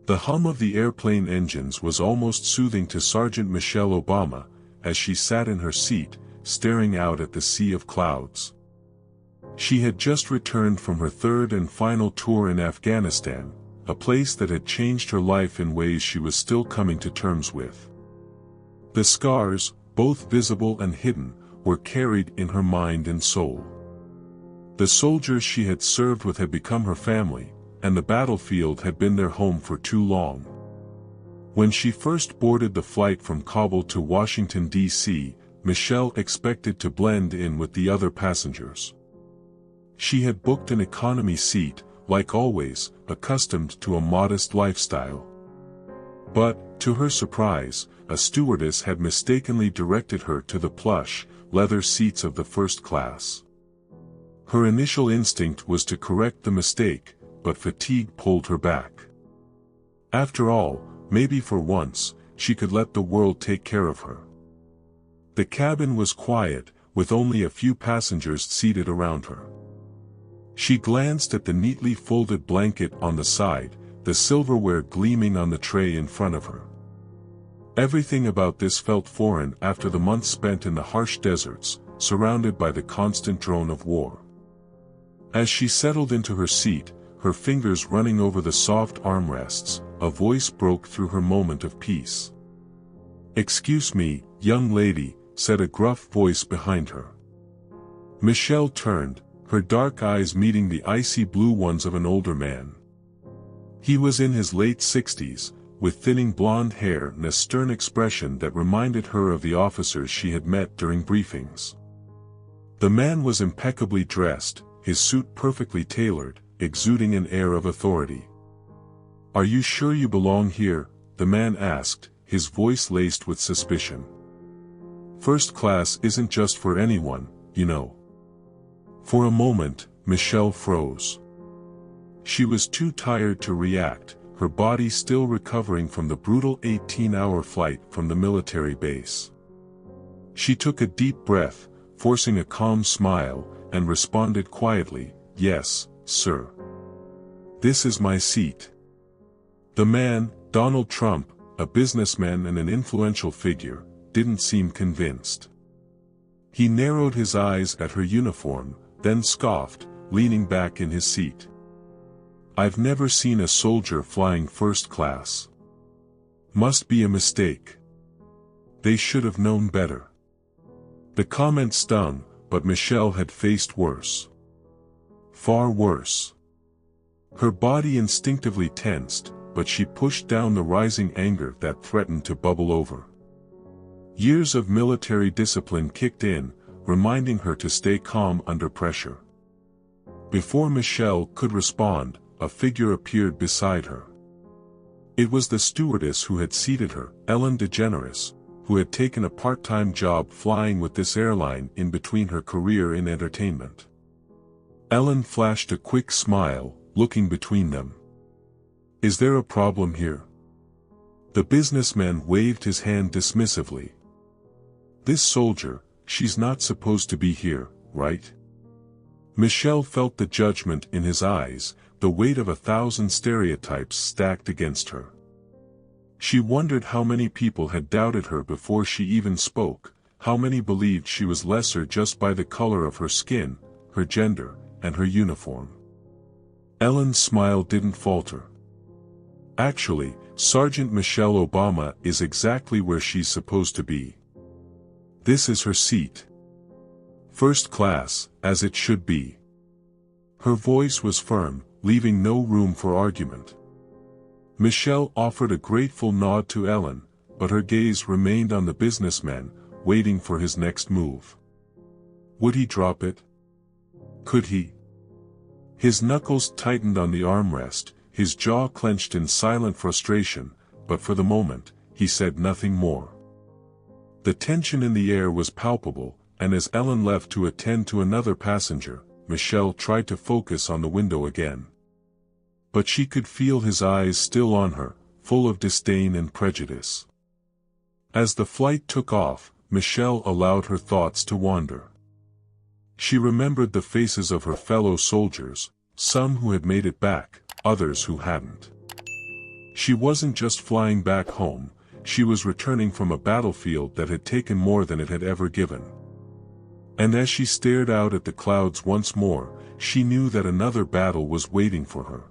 The hum of the airplane engines was almost soothing to Sergeant Michelle Obama, as she sat in her seat, staring out at the sea of clouds. She had just returned from her third and final tour in Afghanistan, a place that had changed her life in ways she was still coming to terms with. The scars, both visible and hidden, were carried in her mind and soul. The soldiers she had served with had become her family, and the battlefield had been their home for too long. When she first boarded the flight from Kabul to Washington, D.C., Michelle expected to blend in with the other passengers. She had booked an economy seat, like always, accustomed to a modest lifestyle. But, to her surprise, a stewardess had mistakenly directed her to the plush, leather seats of the first class. Her initial instinct was to correct the mistake, but fatigue pulled her back. After all, maybe for once, she could let the world take care of her. The cabin was quiet, with only a few passengers seated around her. She glanced at the neatly folded blanket on the side, the silverware gleaming on the tray in front of her. Everything about this felt foreign after the months spent in the harsh deserts, surrounded by the constant drone of war. As she settled into her seat, her fingers running over the soft armrests, a voice broke through her moment of peace. "Excuse me, young lady," said a gruff voice behind her. Michelle turned, her dark eyes meeting the icy blue ones of an older man. He was in his late 60s, with thinning blonde hair and a stern expression that reminded her of the officers she had met during briefings. The man was impeccably dressed, his suit perfectly tailored, exuding an air of authority. "Are you sure you belong here?" the man asked, his voice laced with suspicion. "First class isn't just for anyone, you know." For a moment, Michelle froze. She was too tired to react, her body still recovering from the brutal 18-hour flight from the military base. She took a deep breath, forcing a calm smile, and responded quietly, "Yes, sir. This is my seat." The man, Donald Trump, a businessman and an influential figure, didn't seem convinced. He narrowed his eyes at her uniform, then scoffed, leaning back in his seat. "I've never seen a soldier flying first class. Must be a mistake. They should have known better." The comment stung, but Michelle had faced worse. Far worse. Her body instinctively tensed, but she pushed down the rising anger that threatened to bubble over. Years of military discipline kicked in, reminding her to stay calm under pressure. Before Michelle could respond, a figure appeared beside her. It was the stewardess who had seated her, Ellen DeGeneres, who had taken a part-time job flying with this airline in between her career in entertainment. Ellen flashed a quick smile, looking between them. "Is there a problem here?" The businessman waved his hand dismissively. "This soldier, she's not supposed to be here, right?" Michelle felt the judgment in his eyes, the weight of 1,000 stereotypes stacked against her. She wondered how many people had doubted her before she even spoke, how many believed she was lesser just by the color of her skin, her gender, and her uniform. Ellen's smile didn't falter. "Actually, Sergeant Michelle Obama is exactly where she's supposed to be. This is her seat. First class, as it should be." Her voice was firm, leaving no room for argument. Michelle offered a grateful nod to Ellen, but her gaze remained on the businessman, waiting for his next move. Would he drop it? Could he? His knuckles tightened on the armrest, his jaw clenched in silent frustration, but for the moment, he said nothing more. The tension in the air was palpable, and as Ellen left to attend to another passenger, Michelle tried to focus on the window again. But she could feel his eyes still on her, full of disdain and prejudice. As the flight took off, Michelle allowed her thoughts to wander. She remembered the faces of her fellow soldiers, some who had made it back, others who hadn't. She wasn't just flying back home, she was returning from a battlefield that had taken more than it had ever given. And as she stared out at the clouds once more, she knew that another battle was waiting for her.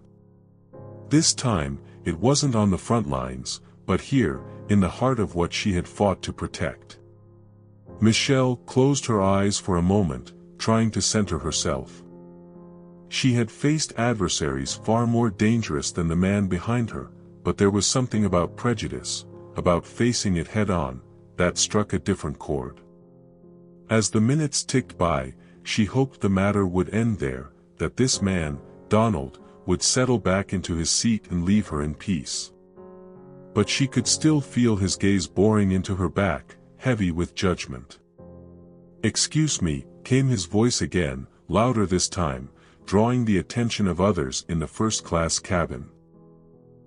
This time, it wasn't on the front lines, but here, in the heart of what she had fought to protect. Michelle closed her eyes for a moment, trying to center herself. She had faced adversaries far more dangerous than the man behind her, but there was something about prejudice, about facing it head-on, that struck a different chord. As the minutes ticked by, she hoped the matter would end there, that this man, Donald, would settle back into his seat and leave her in peace. But she could still feel his gaze boring into her back, heavy with judgment. "Excuse me," came his voice again, louder this time, drawing the attention of others in the first-class cabin.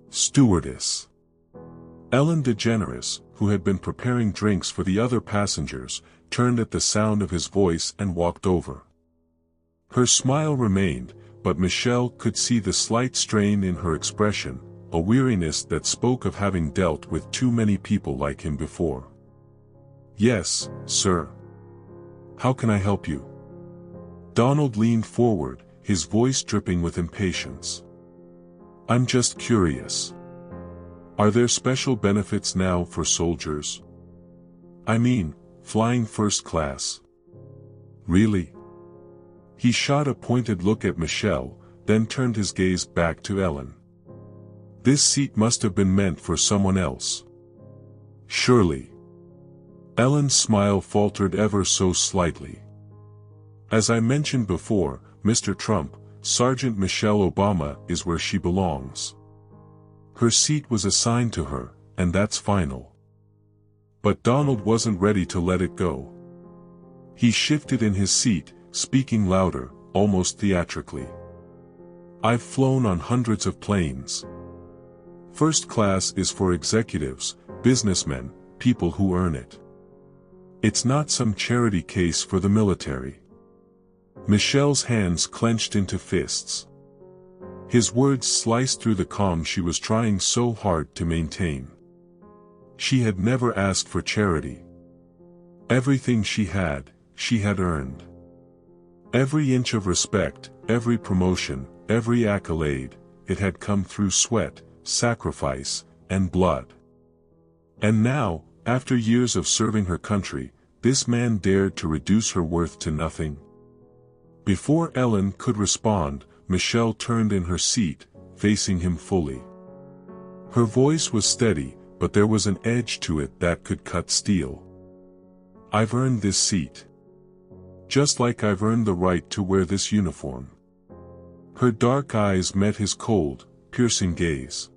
"Stewardess." Ellen DeGeneres, who had been preparing drinks for the other passengers, turned at the sound of his voice and walked over. Her smile remained, but Michelle could see the slight strain in her expression, a weariness that spoke of having dealt with too many people like him before. "Yes, sir. How can I help you?" Donald leaned forward, his voice dripping with impatience. "I'm just curious. Are there special benefits now for soldiers? I mean, flying first class." "Really?" He shot a pointed look at Michelle, then turned his gaze back to Ellen. "This seat must have been meant for someone else." "Surely." Ellen's smile faltered ever so slightly. "As I mentioned before, Mr. Trump, Sergeant Michelle Obama is where she belongs. Her seat was assigned to her, and that's final." But Donald wasn't ready to let it go. He shifted in his seat, speaking louder, almost theatrically. "I've flown on hundreds of planes. First class is for executives, businessmen, people who earn it. It's not some charity case for the military." Michelle's hands clenched into fists. His words sliced through the calm she was trying so hard to maintain. She had never asked for charity. Everything she had earned. Every inch of respect, every promotion, every accolade, it had come through sweat, sacrifice, and blood. And now, after years of serving her country, this man dared to reduce her worth to nothing? Before Ellen could respond, Michelle turned in her seat, facing him fully. Her voice was steady, but there was an edge to it that could cut steel. "I've earned this seat. Just like I've earned the right to wear this uniform." Her dark eyes met his cold, piercing gaze.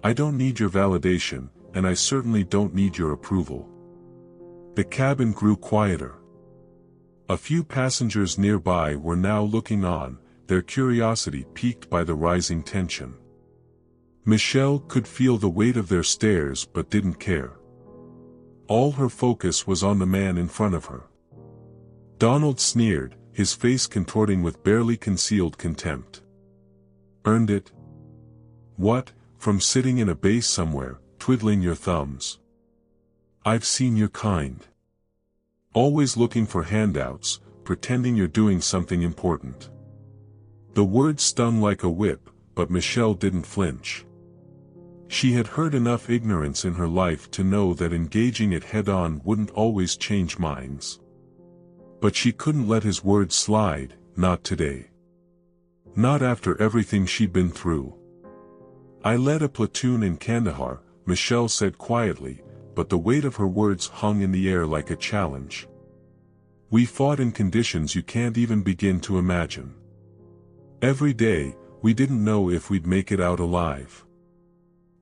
"I don't need your validation, and I certainly don't need your approval." The cabin grew quieter. A few passengers nearby were now looking on, their curiosity piqued by the rising tension. Michelle could feel the weight of their stares but didn't care. All her focus was on the man in front of her. Donald sneered, his face contorting with barely concealed contempt. "Earned it? What, from sitting in a base somewhere, twiddling your thumbs? I've seen your kind. Always looking for handouts, pretending you're doing something important." The words stung like a whip, but Michelle didn't flinch. She had heard enough ignorance in her life to know that engaging it head-on wouldn't always change minds. But she couldn't let his words slide, not today. Not after everything she'd been through. "I led a platoon in Kandahar," Michelle said quietly, but the weight of her words hung in the air like a challenge. "We fought in conditions you can't even begin to imagine. Every day, we didn't know if we'd make it out alive.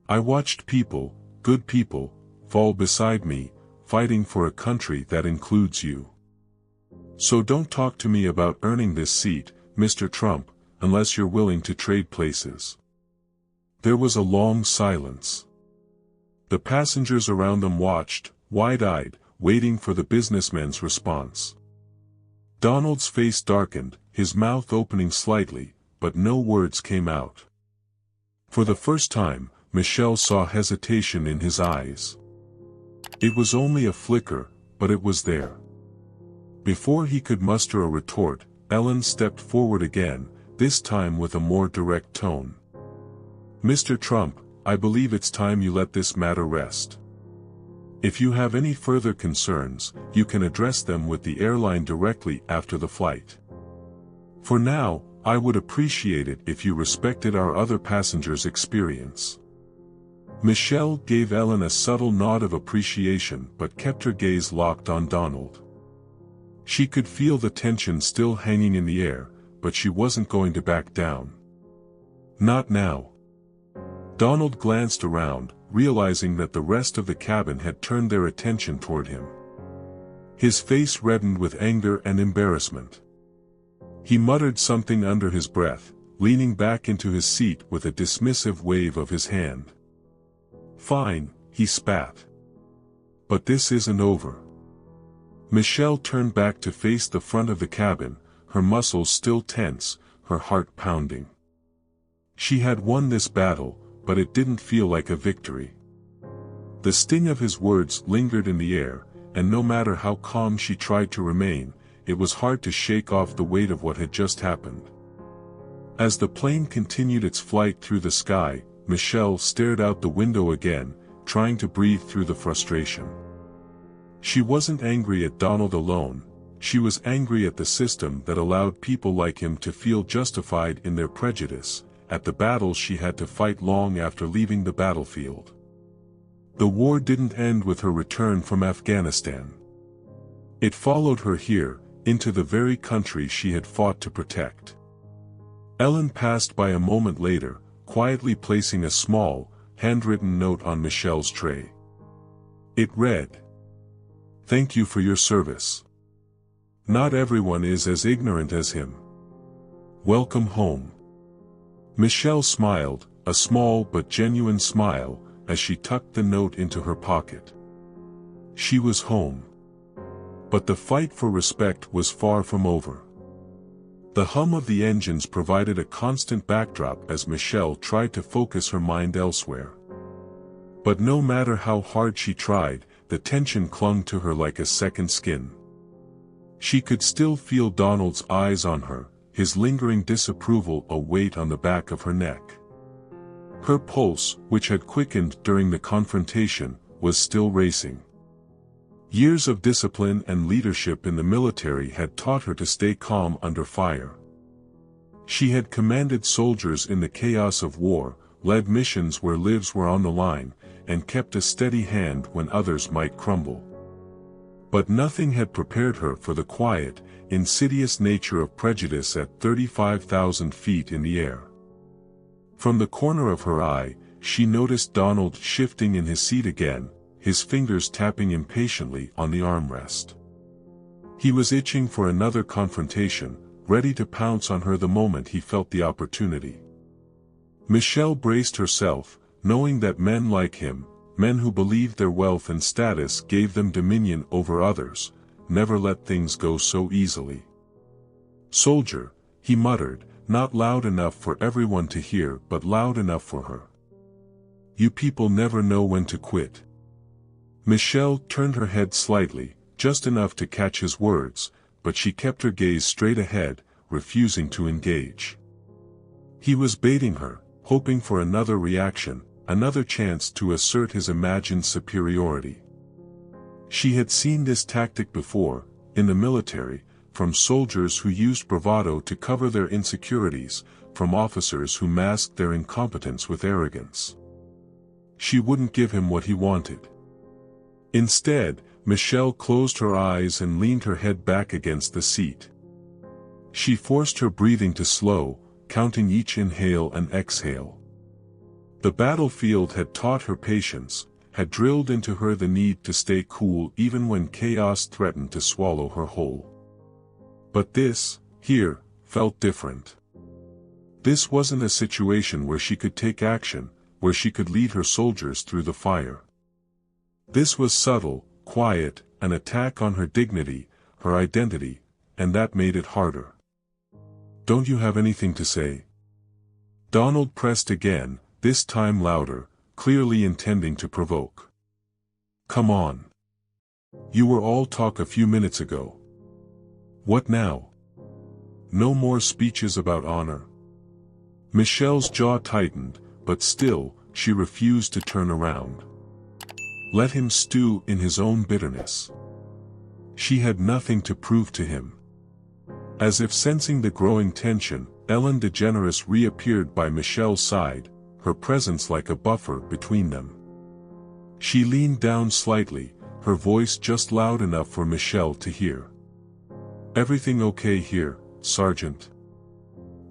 I watched people, good people, fall beside me, fighting for a country that includes you. So don't talk to me about earning this seat, Mr. Trump, unless you're willing to trade places." There was a long silence. The passengers around them watched, wide-eyed, waiting for the businessman's response. Donald's face darkened, his mouth opening slightly, but no words came out. For the first time, Michelle saw hesitation in his eyes. It was only a flicker, but it was there. Before he could muster a retort, Ellen stepped forward again, this time with a more direct tone. "Mr. Trump, I believe it's time you let this matter rest. If you have any further concerns, you can address them with the airline directly after the flight. For now, I would appreciate it if you respected our other passengers' experience." Michelle gave Ellen a subtle nod of appreciation but kept her gaze locked on Donald. She could feel the tension still hanging in the air, but she wasn't going to back down. Not now. Donald glanced around, realizing that the rest of the cabin had turned their attention toward him. His face reddened with anger and embarrassment. He muttered something under his breath, leaning back into his seat with a dismissive wave of his hand. "Fine," he spat. "But this isn't over." Michelle turned back to face the front of the cabin, her muscles still tense, her heart pounding. She had won this battle, but it didn't feel like a victory. The sting of his words lingered in the air, and no matter how calm she tried to remain, it was hard to shake off the weight of what had just happened. As the plane continued its flight through the sky, Michelle stared out the window again, trying to breathe through the frustration. She wasn't angry at Donald alone, she was angry at the system that allowed people like him to feel justified in their prejudice, at the battles she had to fight long after leaving the battlefield. The war didn't end with her return from Afghanistan. It followed her here, into the very country she had fought to protect. Ellen passed by a moment later, quietly placing a small, handwritten note on Michelle's tray. It read, "Thank you for your service. Not everyone is as ignorant as him. Welcome home." Michelle smiled, a small but genuine smile, as she tucked the note into her pocket. She was home. But the fight for respect was far from over. The hum of the engines provided a constant backdrop as Michelle tried to focus her mind elsewhere. But no matter how hard she tried, the tension clung to her like a second skin. She could still feel Donald's eyes on her, his lingering disapproval a weight on the back of her neck. Her pulse, which had quickened during the confrontation, was still racing. Years of discipline and leadership in the military had taught her to stay calm under fire. She had commanded soldiers in the chaos of war, led missions where lives were on the line, and kept a steady hand when others might crumble. But nothing had prepared her for the quiet, insidious nature of prejudice at 35,000 feet in the air. From the corner of her eye, she noticed Donald shifting in his seat again, his fingers tapping impatiently on the armrest. He was itching for another confrontation, ready to pounce on her the moment he felt the opportunity. Michelle braced herself, knowing that men like him, men who believed their wealth and status gave them dominion over others, never let things go so easily. "Soldier," he muttered, not loud enough for everyone to hear but loud enough for her. "You people never know when to quit." Michelle turned her head slightly, just enough to catch his words, but she kept her gaze straight ahead, refusing to engage. He was baiting her, hoping for another reaction, another chance to assert his imagined superiority. She had seen this tactic before, in the military, from soldiers who used bravado to cover their insecurities, from officers who masked their incompetence with arrogance. She wouldn't give him what he wanted. Instead, Michelle closed her eyes and leaned her head back against the seat. She forced her breathing to slow, counting each inhale and exhale. The battlefield had taught her patience, had drilled into her the need to stay cool even when chaos threatened to swallow her whole. But this, here, felt different. This wasn't a situation where she could take action, where she could lead her soldiers through the fire. This was subtle, quiet, an attack on her dignity, her identity, and that made it harder. "Don't you have anything to say?" Donald pressed again, this time louder, clearly intending to provoke. "Come on. You were all talk a few minutes ago. What now? No more speeches about honor?" Michelle's jaw tightened, but still, she refused to turn around. Let him stew in his own bitterness. She had nothing to prove to him. As if sensing the growing tension, Ellen DeGeneres reappeared by Michelle's side, her presence like a buffer between them. She leaned down slightly, her voice just loud enough for Michelle to hear. "Everything okay here, Sergeant?"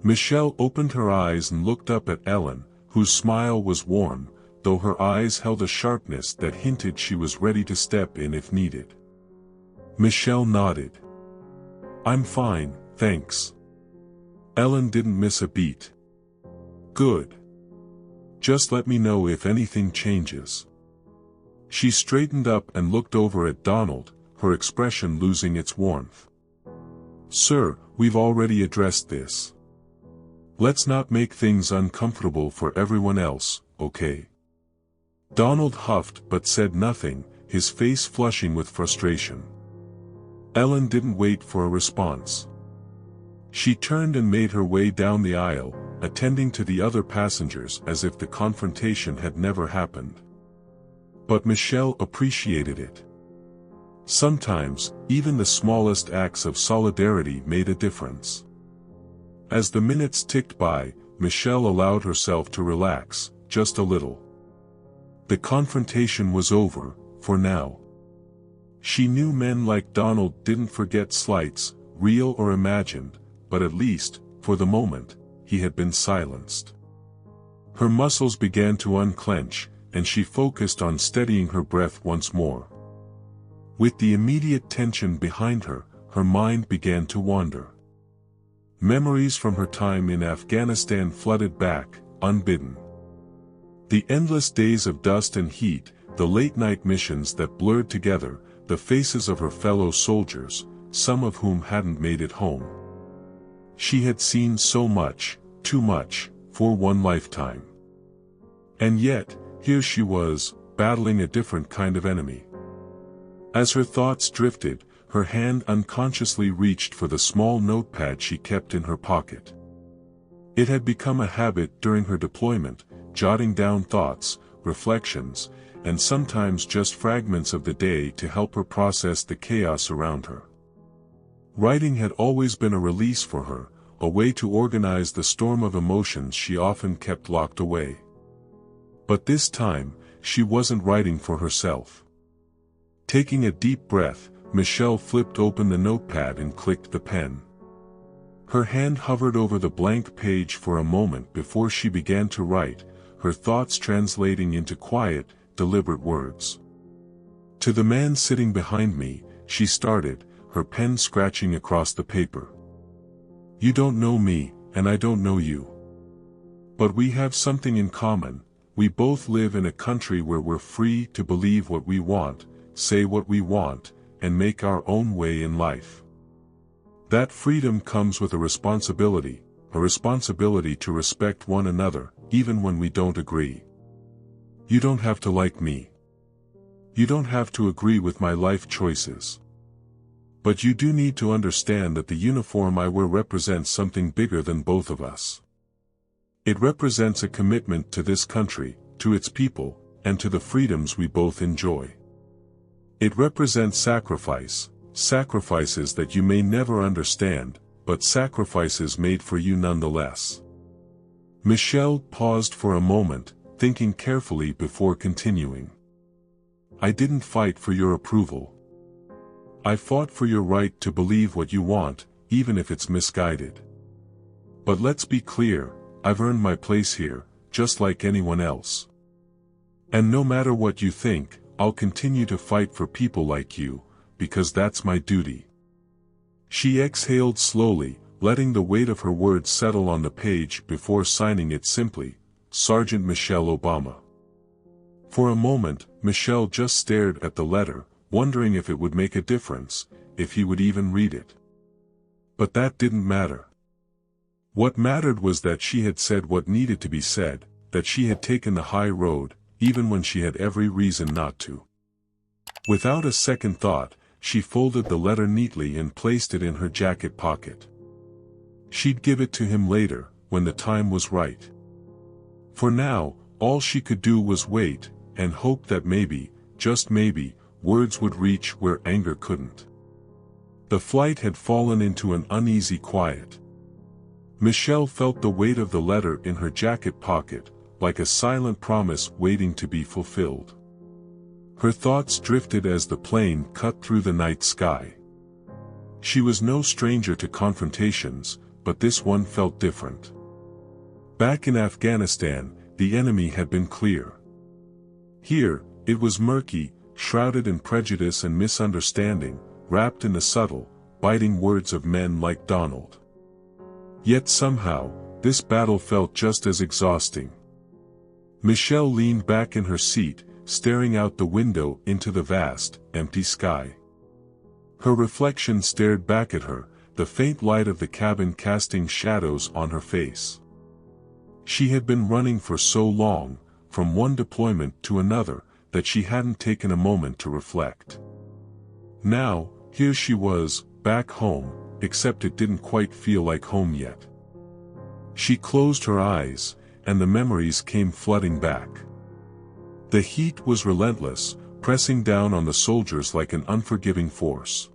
Michelle opened her eyes and looked up at Ellen, whose smile was warm, though her eyes held a sharpness that hinted she was ready to step in if needed. Michelle nodded. "I'm fine, thanks." Ellen didn't miss a beat. "Good. Just let me know if anything changes." She straightened up and looked over at Donald, her expression losing its warmth. "Sir, we've already addressed this. Let's not make things uncomfortable for everyone else, okay?" Donald huffed but said nothing, his face flushing with frustration. Ellen didn't wait for a response. She turned and made her way down the aisle, attending to the other passengers as if the confrontation had never happened. But Michelle appreciated it. Sometimes, even the smallest acts of solidarity made a difference. As the minutes ticked by, Michelle allowed herself to relax, just a little. The confrontation was over, for now. She knew men like Donald didn't forget slights, real or imagined, but at least, for the moment, he had been silenced. Her muscles began to unclench, and she focused on steadying her breath once more. With the immediate tension behind her, her mind began to wander. Memories from her time in Afghanistan flooded back, unbidden. The endless days of dust and heat, the late-night missions that blurred together, the faces of her fellow soldiers, some of whom hadn't made it home. She had seen so much, too much, for one lifetime. And yet, here she was, battling a different kind of enemy. As her thoughts drifted, her hand unconsciously reached for the small notepad she kept in her pocket. It had become a habit during her deployment, jotting down thoughts, reflections, and sometimes just fragments of the day to help her process the chaos around her. Writing had always been a release for her, a way to organize the storm of emotions she often kept locked away. But this time, she wasn't writing for herself. Taking a deep breath, Michelle flipped open the notepad and clicked the pen. Her hand hovered over the blank page for a moment before she began to write, her thoughts translating into quiet, deliberate words. "To the man sitting behind me," she started, her pen scratching across the paper. "You don't know me, and I don't know you. But we have something in common. We both live in a country where we're free to believe what we want, say what we want, and make our own way in life. That freedom comes with a responsibility to respect one another, even when we don't agree. You don't have to like me. You don't have to agree with my life choices. But you do need to understand that the uniform I wear represents something bigger than both of us. It represents a commitment to this country, to its people, and to the freedoms we both enjoy. It represents sacrifice, sacrifices that you may never understand, but sacrifices made for you nonetheless." Michelle paused for a moment, thinking carefully before continuing. "I didn't fight for your approval. I fought for your right to believe what you want, even if it's misguided. But let's be clear, I've earned my place here, just like anyone else. And no matter what you think, I'll continue to fight for people like you, because that's my duty." She exhaled slowly, letting the weight of her words settle on the page before signing it simply, "Sergeant Michelle Obama." For a moment, Michelle just stared at the letter, wondering if it would make a difference, if he would even read it. But that didn't matter. What mattered was that she had said what needed to be said, that she had taken the high road, even when she had every reason not to. Without a second thought, she folded the letter neatly and placed it in her jacket pocket. She'd give it to him later, when the time was right. For now, all she could do was wait, and hope that maybe, just maybe, words would reach where anger couldn't. The flight had fallen into an uneasy quiet. Michelle felt the weight of the letter in her jacket pocket, like a silent promise waiting to be fulfilled. Her thoughts drifted as the plane cut through the night sky. She was no stranger to confrontations, but this one felt different. Back in Afghanistan, the enemy had been clear. Here, it was murky, shrouded in prejudice and misunderstanding, wrapped in the subtle, biting words of men like Donald. Yet somehow, this battle felt just as exhausting. Michelle leaned back in her seat, staring out the window into the vast, empty sky. Her reflection stared back at her, the faint light of the cabin casting shadows on her face. She had been running for so long, from one deployment to another, that she hadn't taken a moment to reflect. Now, here she was, back home, except it didn't quite feel like home yet. She closed her eyes, and the memories came flooding back. The heat was relentless, pressing down on the soldiers like an unforgiving force.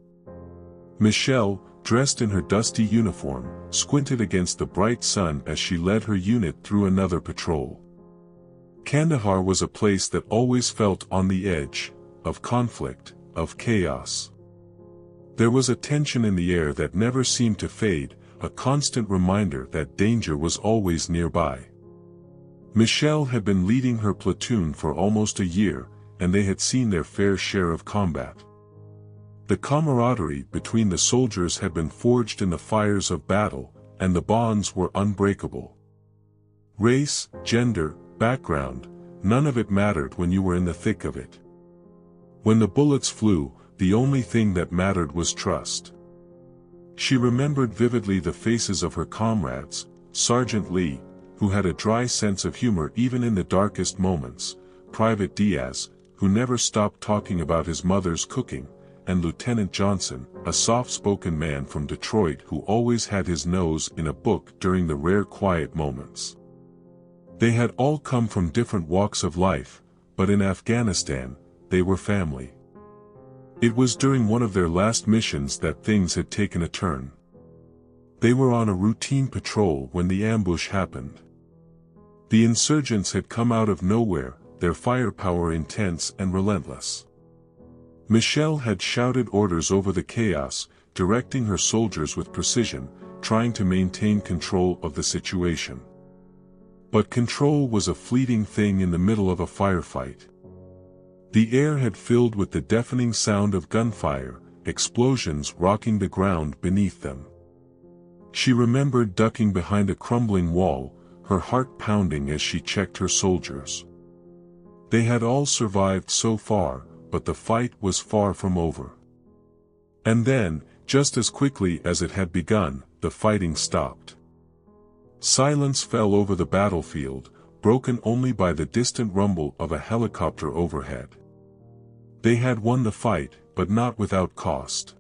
Michelle, dressed in her dusty uniform, squinted against the bright sun as she led her unit through another patrol. Kandahar was a place that always felt on the edge, of conflict, of chaos. There was a tension in the air that never seemed to fade, a constant reminder that danger was always nearby. Michelle had been leading her platoon for almost a year, and they had seen their fair share of combat. The camaraderie between the soldiers had been forged in the fires of battle, and the bonds were unbreakable. Race, gender, background, none of it mattered when you were in the thick of it. When the bullets flew, the only thing that mattered was trust. She remembered vividly the faces of her comrades, Sergeant Lee, who had a dry sense of humor even in the darkest moments, Private Diaz, who never stopped talking about his mother's cooking, and Lieutenant Johnson, a soft-spoken man from Detroit who always had his nose in a book during the rare quiet moments. They had all come from different walks of life, but in Afghanistan, they were family. It was during one of their last missions that things had taken a turn. They were on a routine patrol when the ambush happened. The insurgents had come out of nowhere, their firepower intense and relentless. Michelle had shouted orders over the chaos, directing her soldiers with precision, trying to maintain control of the situation. But control was a fleeting thing in the middle of a firefight. The air had filled with the deafening sound of gunfire, explosions rocking the ground beneath them. She remembered ducking behind a crumbling wall, her heart pounding as she checked her soldiers. They had all survived so far, but the fight was far from over. And then, just as quickly as it had begun, the fighting stopped. Silence fell over the battlefield, broken only by the distant rumble of a helicopter overhead. They had won the fight, but not without cost.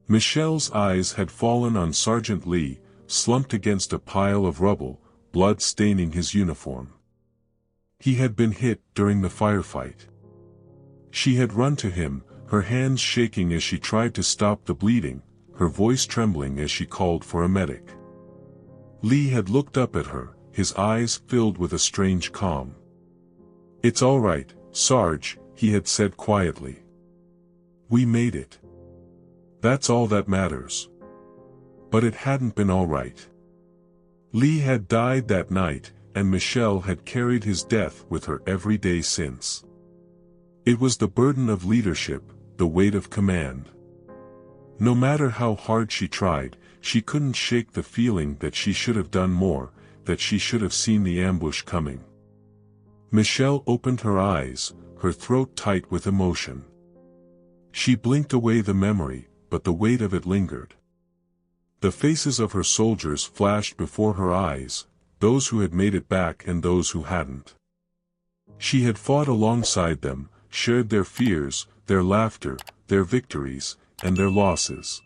Michelle's eyes had fallen on Sergeant Lee, slumped against a pile of rubble, blood staining his uniform. He had been hit during the firefight. She had run to him, her hands shaking as she tried to stop the bleeding, her voice trembling as she called for a medic. Lee had looked up at her, his eyes filled with a strange calm. "It's all right, Sarge," he had said quietly. "We made it. That's all that matters." But it hadn't been all right. Lee had died that night, and Michelle had carried his death with her every day since. It was the burden of leadership, the weight of command. No matter how hard she tried, she couldn't shake the feeling that she should have done more, that she should have seen the ambush coming. Michelle opened her eyes, her throat tight with emotion. She blinked away the memory, but the weight of it lingered. The faces of her soldiers flashed before her eyes, those who had made it back and those who hadn't. She had fought alongside them, shared their fears, their laughter, their victories, and their losses.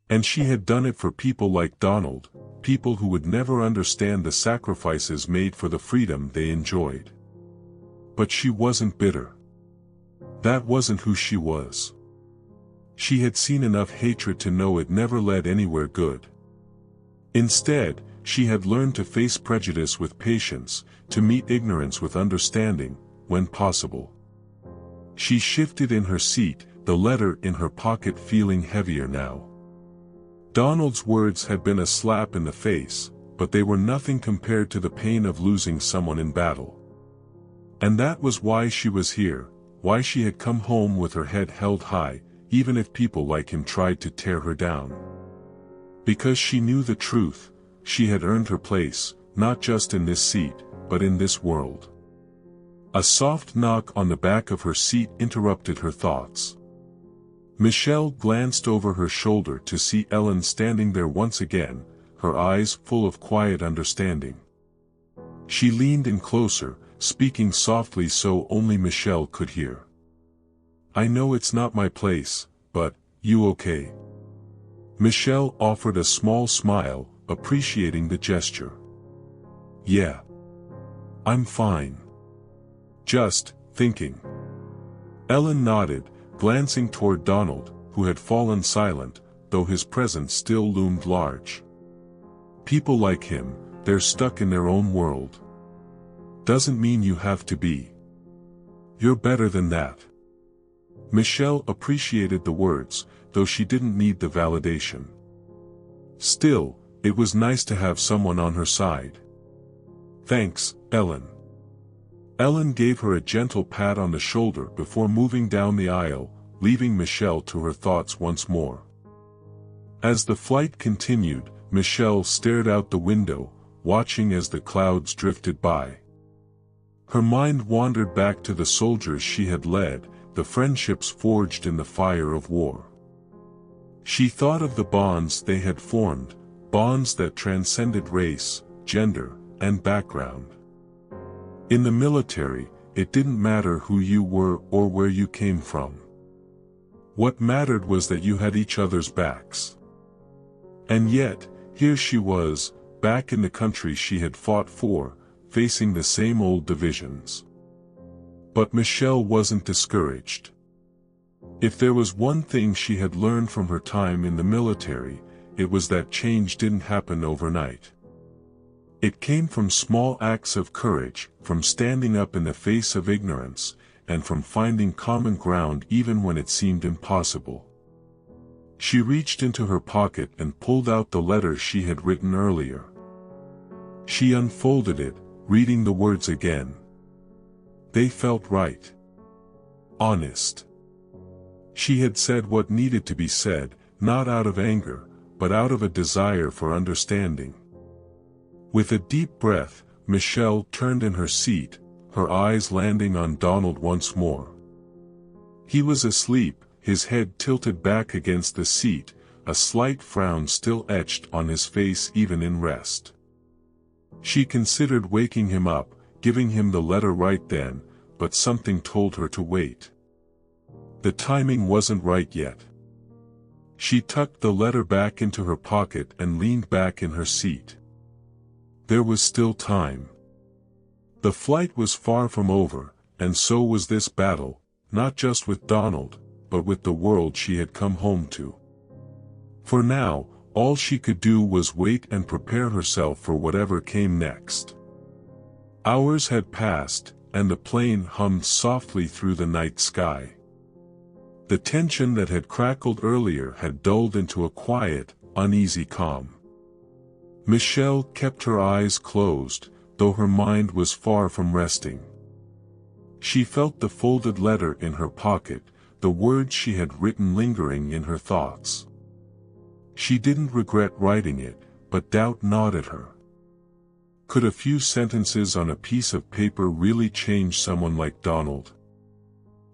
And she had done it for people like Donald, people who would never understand the sacrifices made for the freedom they enjoyed. But she wasn't bitter. That wasn't who she was. She had seen enough hatred to know it never led anywhere good. Instead, she had learned to face prejudice with patience, to meet ignorance with understanding, when possible. She shifted in her seat, the letter in her pocket feeling heavier now. Donald's words had been a slap in the face, but they were nothing compared to the pain of losing someone in battle. And that was why she was here, why she had come home with her head held high, even if people like him tried to tear her down. Because she knew the truth, she had earned her place, not just in this seat, but in this world. A soft knock on the back of her seat interrupted her thoughts. Michelle glanced over her shoulder to see Ellen standing there once again, her eyes full of quiet understanding. She leaned in closer, speaking softly so only Michelle could hear. "I know it's not my place, but, you okay?" Michelle offered a small smile, appreciating the gesture. "Yeah. I'm fine. Just thinking." Ellen nodded, glancing toward Donald, who had fallen silent, though his presence still loomed large. People like him, they're stuck in their own world. Doesn't mean you have to be. You're better than that. Michelle appreciated the words, though she didn't need the validation. Still, it was nice to have someone on her side. "Thanks, Ellen." Ellen gave her a gentle pat on the shoulder before moving down the aisle, leaving Michelle to her thoughts once more. As the flight continued, Michelle stared out the window, watching as the clouds drifted by. Her mind wandered back to the soldiers she had led, the friendships forged in the fire of war. She thought of the bonds they had formed, bonds that transcended race, gender, and background. In the military, it didn't matter who you were or where you came from. What mattered was that you had each other's backs. And yet, here she was, back in the country she had fought for, facing the same old divisions. But Michelle wasn't discouraged. If there was one thing she had learned from her time in the military, it was that change didn't happen overnight. It came from small acts of courage, from standing up in the face of ignorance, and from finding common ground even when it seemed impossible. She reached into her pocket and pulled out the letter she had written earlier. She unfolded it, reading the words again. They felt right. Honest. She had said what needed to be said, not out of anger, but out of a desire for understanding. With a deep breath, Michelle turned in her seat, her eyes landing on Donald once more. He was asleep, his head tilted back against the seat, a slight frown still etched on his face even in rest. She considered waking him up, giving him the letter right then, but something told her to wait. The timing wasn't right yet. She tucked the letter back into her pocket and leaned back in her seat. There was still time. The flight was far from over, and so was this battle, not just with Donald, but with the world she had come home to. For now, all she could do was wait and prepare herself for whatever came next. Hours had passed, and the plane hummed softly through the night sky. The tension that had crackled earlier had dulled into a quiet, uneasy calm. Michelle kept her eyes closed, though her mind was far from resting. She felt the folded letter in her pocket, the words she had written lingering in her thoughts. She didn't regret writing it, but doubt gnawed at her. Could a few sentences on a piece of paper really change someone like Donald?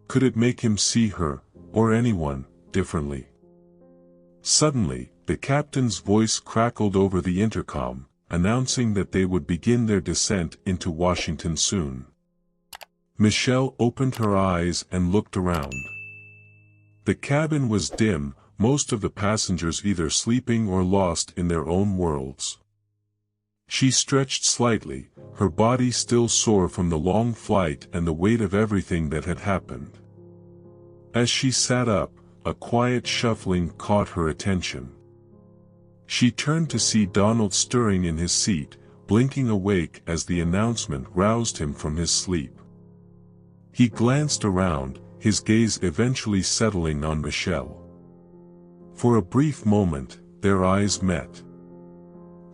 Could it make him see her, or anyone, differently? Suddenly, the captain's voice crackled over the intercom, announcing that they would begin their descent into Washington soon. Michelle opened her eyes and looked around. The cabin was dim, most of the passengers either sleeping or lost in their own worlds. She stretched slightly, her body still sore from the long flight and the weight of everything that had happened. As she sat up, a quiet shuffling caught her attention. She turned to see Donald stirring in his seat, blinking awake as the announcement roused him from his sleep. He glanced around, his gaze eventually settling on Michelle. For a brief moment, their eyes met.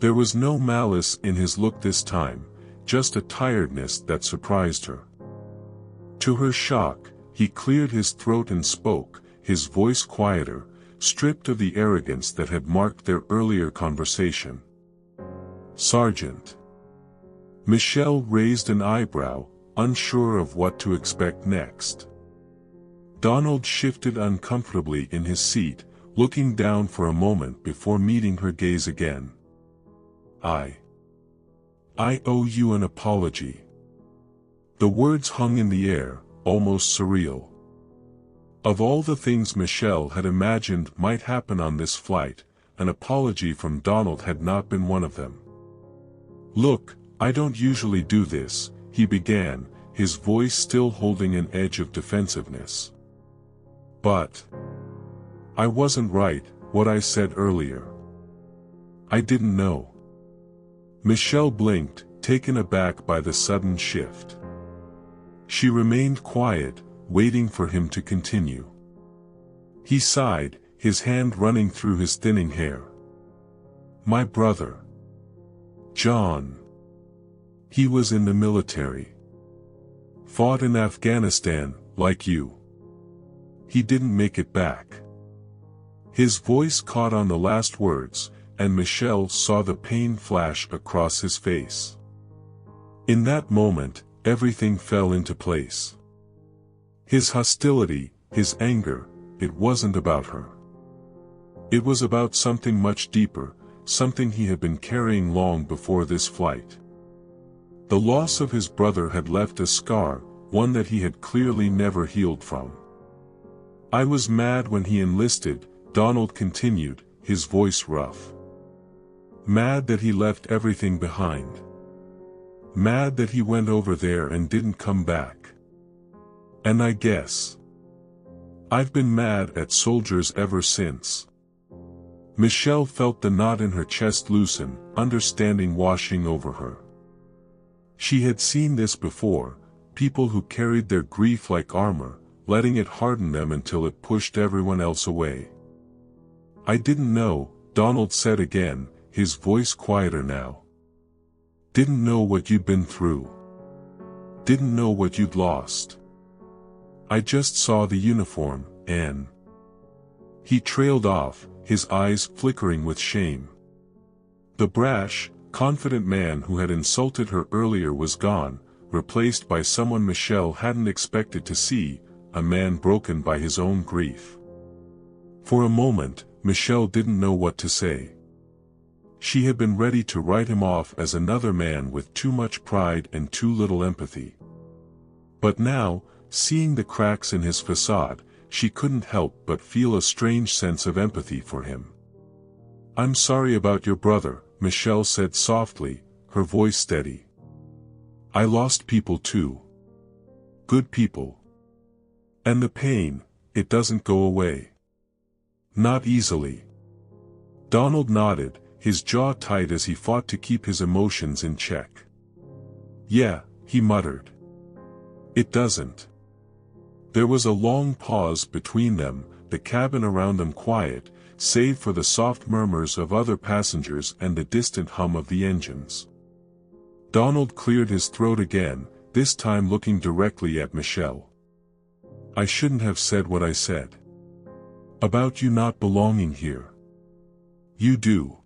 There was no malice in his look this time, just a tiredness that surprised her. To her shock, he cleared his throat and spoke, his voice quieter, stripped of the arrogance that had marked their earlier conversation. "Sergeant." Michelle raised an eyebrow, unsure of what to expect next. Donald shifted uncomfortably in his seat, looking down for a moment before meeting her gaze again. I owe you an apology." The words hung in the air, almost surreal. Of all the things Michelle had imagined might happen on this flight, an apology from Donald had not been one of them. "Look, I don't usually do this," he began, his voice still holding an edge of defensiveness. "But I wasn't right, what I said earlier. I didn't know." Michelle blinked, taken aback by the sudden shift. She remained quiet, waiting for him to continue. He sighed, his hand running through his thinning hair. "My brother, John. He was in the military. Fought in Afghanistan, like you. He didn't make it back." His voice caught on the last words, and Michelle saw the pain flash across his face. In that moment, everything fell into place. His hostility, his anger, it wasn't about her. It was about something much deeper, something he had been carrying long before this flight. The loss of his brother had left a scar, one that he had clearly never healed from. "I was mad when he enlisted," Donald continued, his voice rough. "Mad that he left everything behind. Mad that he went over there and didn't come back. And I guess I've been mad at soldiers ever since." Michelle felt the knot in her chest loosen, understanding washing over her. She had seen this before, people who carried their grief like armor, letting it harden them until it pushed everyone else away. "I didn't know," Donald said again, his voice quieter now. "Didn't know what you'd been through. Didn't know what you'd lost. I just saw the uniform, and..." He trailed off, his eyes flickering with shame. The brash, confident man who had insulted her earlier was gone, replaced by someone Michelle hadn't expected to see, a man broken by his own grief. For a moment, Michelle didn't know what to say. She had been ready to write him off as another man with too much pride and too little empathy. But now, seeing the cracks in his facade, she couldn't help but feel a strange sense of empathy for him. "I'm sorry about your brother," Michelle said softly, her voice steady. "I lost people too. Good people. And the pain, it doesn't go away. Not easily." Donald nodded, his jaw tight as he fought to keep his emotions in check. "Yeah," he muttered. "It doesn't." There was a long pause between them, the cabin around them quiet, save for the soft murmurs of other passengers and the distant hum of the engines. Donald cleared his throat again, this time looking directly at Michelle. "I shouldn't have said what I said. About you not belonging here. You do.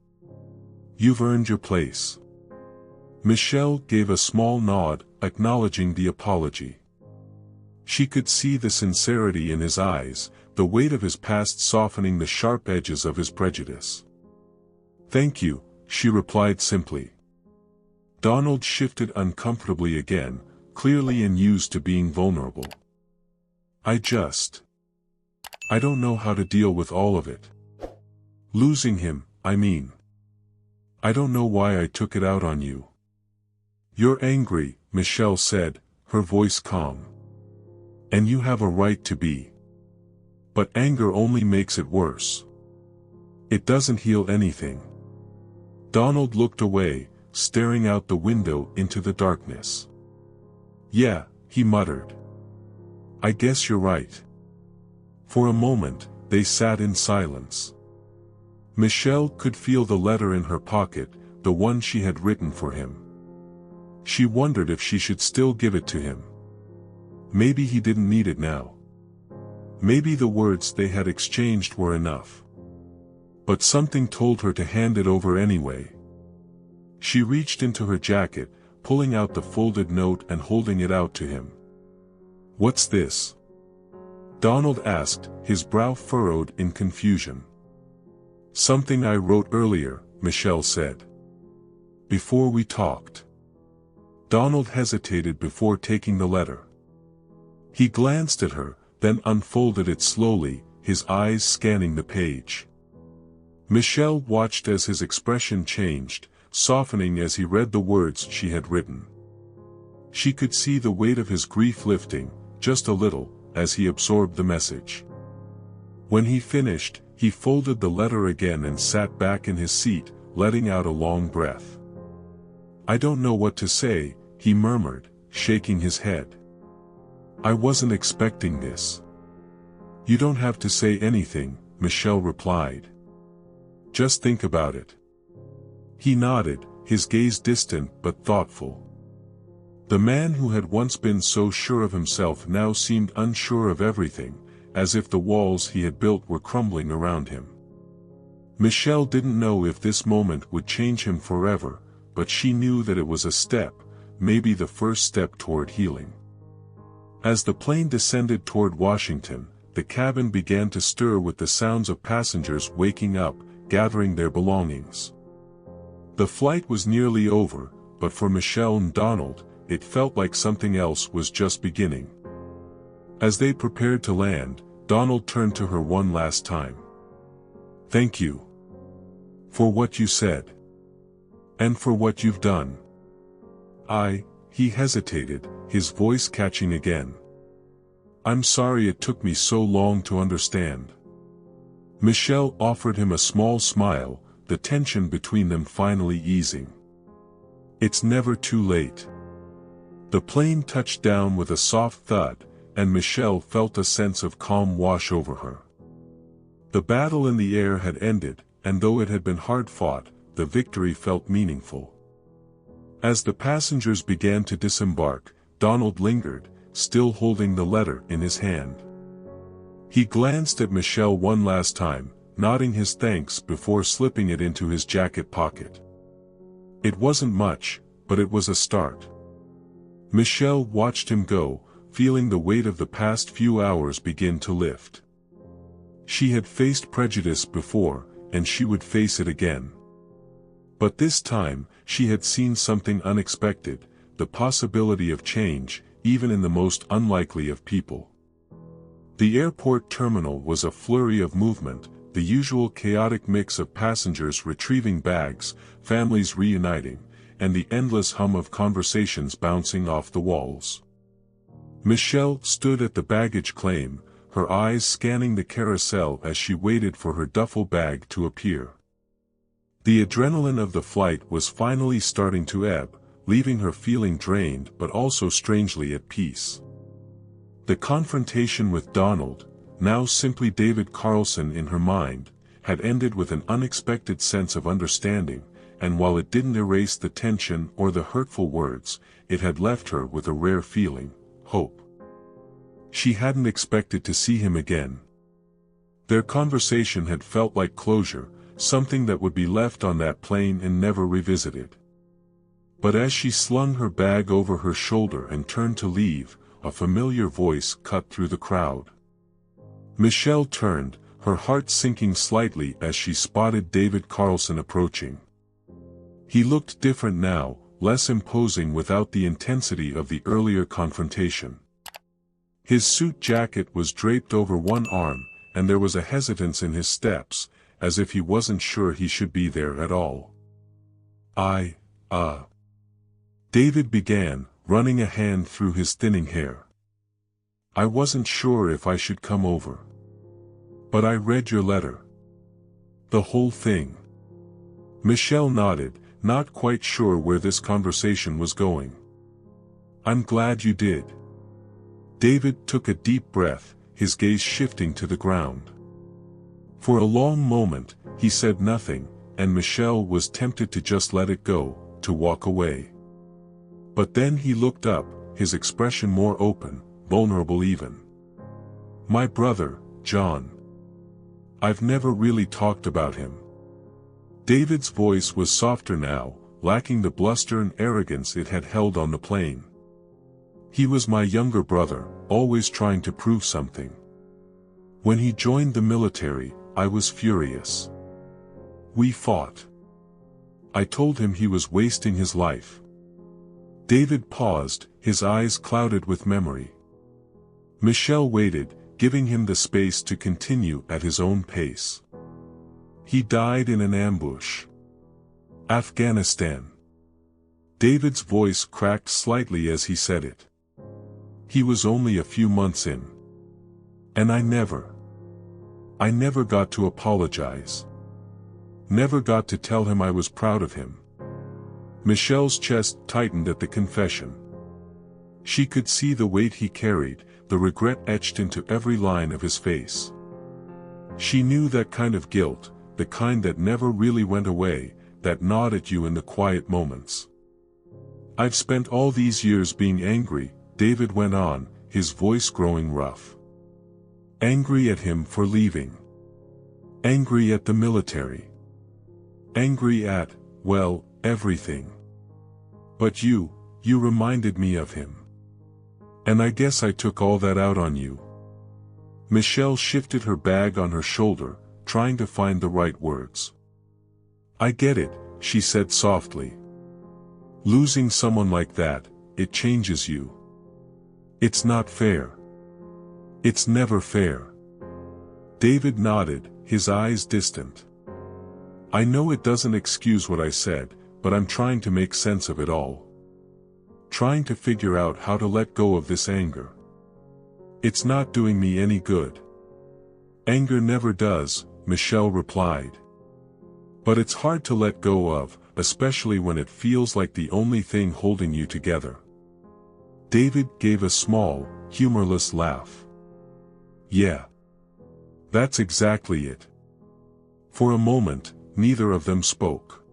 You've earned your place." Michelle gave a small nod, acknowledging the apology. She could see the sincerity in his eyes, the weight of his past softening the sharp edges of his prejudice. "Thank you," she replied simply. Donald shifted uncomfortably again, clearly unused to being vulnerable. I don't know how to deal with all of it. Losing him, I mean. I don't know why I took it out on you. You're angry, Michelle said, her voice calm. And you have a right to be. But anger only makes it worse. It doesn't heal anything. Donald looked away, staring out the window into the darkness. Yeah, he muttered. I guess you're right. For a moment, they sat in silence. Michelle could feel the letter in her pocket, the one she had written for him. She wondered if she should still give it to him. Maybe he didn't need it now. Maybe the words they had exchanged were enough. But something told her to hand it over anyway. She reached into her jacket, pulling out the folded note and holding it out to him. What's this? Donald asked, his brow furrowed in confusion. Something I wrote earlier, Michelle said. Before we talked. Donald hesitated before taking the letter. He glanced at her, then unfolded it slowly, his eyes scanning the page. Michelle watched as his expression changed, softening as he read the words she had written. She could see the weight of his grief lifting, just a little, as he absorbed the message. When he finished, he folded the letter again and sat back in his seat, letting out a long breath. I don't know what to say, he murmured, shaking his head. I wasn't expecting this. You don't have to say anything, Michelle replied. Just think about it. He nodded, his gaze distant but thoughtful. The man who had once been so sure of himself now seemed unsure of everything, as if the walls he had built were crumbling around him. Michelle didn't know if this moment would change him forever, but she knew that it was a step, maybe the first step toward healing. As the plane descended toward Washington, the cabin began to stir with the sounds of passengers waking up, gathering their belongings. The flight was nearly over, but for Michelle and Donald, it felt like something else was just beginning. As they prepared to land, Donald turned to her one last time. Thank you. For what you said. And for what you've done. He hesitated, his voice catching again. I'm sorry it took me so long to understand. Michelle offered him a small smile, the tension between them finally easing. It's never too late. The plane touched down with a soft thud, and Michelle felt a sense of calm wash over her. The battle in the air had ended, and though it had been hard fought, the victory felt meaningful. As the passengers began to disembark, Donald lingered, still holding the letter in his hand. He glanced at Michelle one last time, nodding his thanks before slipping it into his jacket pocket. It wasn't much, but it was a start. Michelle watched him go, feeling the weight of the past few hours begin to lift. She had faced prejudice before, and she would face it again. But this time, she had seen something unexpected, the possibility of change, even in the most unlikely of people. The airport terminal was a flurry of movement, the usual chaotic mix of passengers retrieving bags, families reuniting, and the endless hum of conversations bouncing off the walls. Michelle stood at the baggage claim, her eyes scanning the carousel as she waited for her duffel bag to appear. The adrenaline of the flight was finally starting to ebb, leaving her feeling drained but also strangely at peace. The confrontation with Donald, now simply David Carlson in her mind, had ended with an unexpected sense of understanding, and while it didn't erase the tension or the hurtful words, it had left her with a rare feeling, hope. She hadn't expected to see him again. Their conversation had felt like closure, something that would be left on that plane and never revisited. But as she slung her bag over her shoulder and turned to leave, a familiar voice cut through the crowd. Michelle turned, her heart sinking slightly as she spotted David Carlson approaching. He looked different now, less imposing without the intensity of the earlier confrontation. His suit jacket was draped over one arm, and there was a hesitance in his steps, as if he wasn't sure he should be there at all. David began, running a hand through his thinning hair. I wasn't sure if I should come over. But I read your letter. The whole thing. Michelle nodded, not quite sure where this conversation was going. I'm glad you did. David took a deep breath, his gaze shifting to the ground. For a long moment, he said nothing, and Michelle was tempted to just let it go, to walk away. But then he looked up, his expression more open, vulnerable even. My brother, John. I've never really talked about him. David's voice was softer now, lacking the bluster and arrogance it had held on the plane. He was my younger brother, always trying to prove something. When he joined the military, I was furious. We fought. I told him he was wasting his life. David paused, his eyes clouded with memory. Michelle waited, giving him the space to continue at his own pace. He died in an ambush. Afghanistan. David's voice cracked slightly as he said it. He was only a few months in. And I never got to apologize. Never got to tell him I was proud of him. Michelle's chest tightened at the confession. She could see the weight he carried, the regret etched into every line of his face. She knew that kind of guilt, the kind that never really went away, that gnawed at you in the quiet moments. I've spent all these years being angry, David went on, his voice growing rough. Angry at him for leaving. Angry at the military. Angry at, well, everything. But you reminded me of him. And I guess I took all that out on you. Michelle shifted her bag on her shoulder, trying to find the right words. I get it, she said softly. Losing someone like that, it changes you. It's not fair. It's never fair. David nodded, his eyes distant. I know it doesn't excuse what I said, but I'm trying to make sense of it all. Trying to figure out how to let go of this anger. It's not doing me any good. Anger never does, Michelle replied. But it's hard to let go of, especially when it feels like the only thing holding you together. David gave a small, humorless laugh. Yeah. That's exactly it. For a moment, neither of them spoke.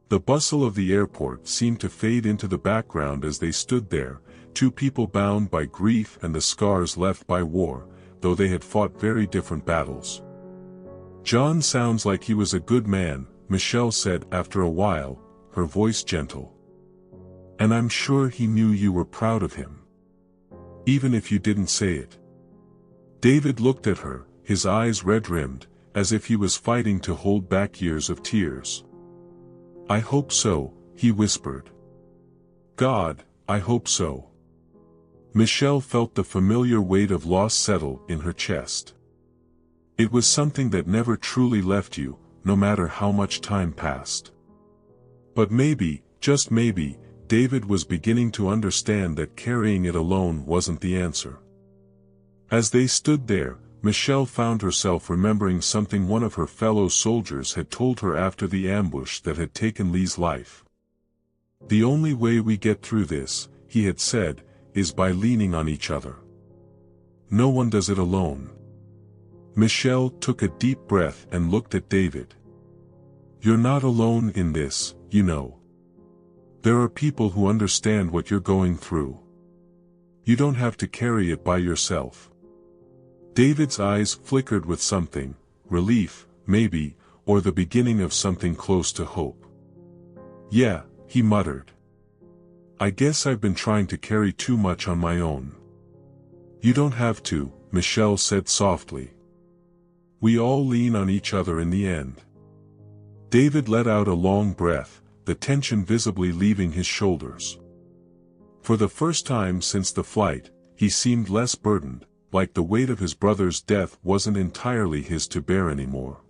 The bustle of the airport seemed to fade into the background as they stood there, two people bound by grief and the scars left by war, though they had fought very different battles. John sounds like he was a good man, Michelle said after a while, her voice gentle. And I'm sure he knew you were proud of him. Even if you didn't say it. David looked at her, his eyes red-rimmed, as if he was fighting to hold back years of tears. I hope so, he whispered. God, I hope so. Michelle felt the familiar weight of loss settle in her chest. It was something that never truly left you, no matter how much time passed. But maybe, just maybe, David was beginning to understand that carrying it alone wasn't the answer. As they stood there, Michelle found herself remembering something one of her fellow soldiers had told her after the ambush that had taken Lee's life. The only way we get through this, he had said, is by leaning on each other. No one does it alone. Michelle took a deep breath and looked at David. You're not alone in this, you know. There are people who understand what you're going through. You don't have to carry it by yourself. David's eyes flickered with something, relief, maybe, or the beginning of something close to hope. Yeah, he muttered. I guess I've been trying to carry too much on my own. You don't have to, Michelle said softly. We all lean on each other in the end. David let out a long breath, the tension visibly leaving his shoulders. For the first time since the flight, he seemed less burdened, like the weight of his brother's death wasn't entirely his to bear anymore.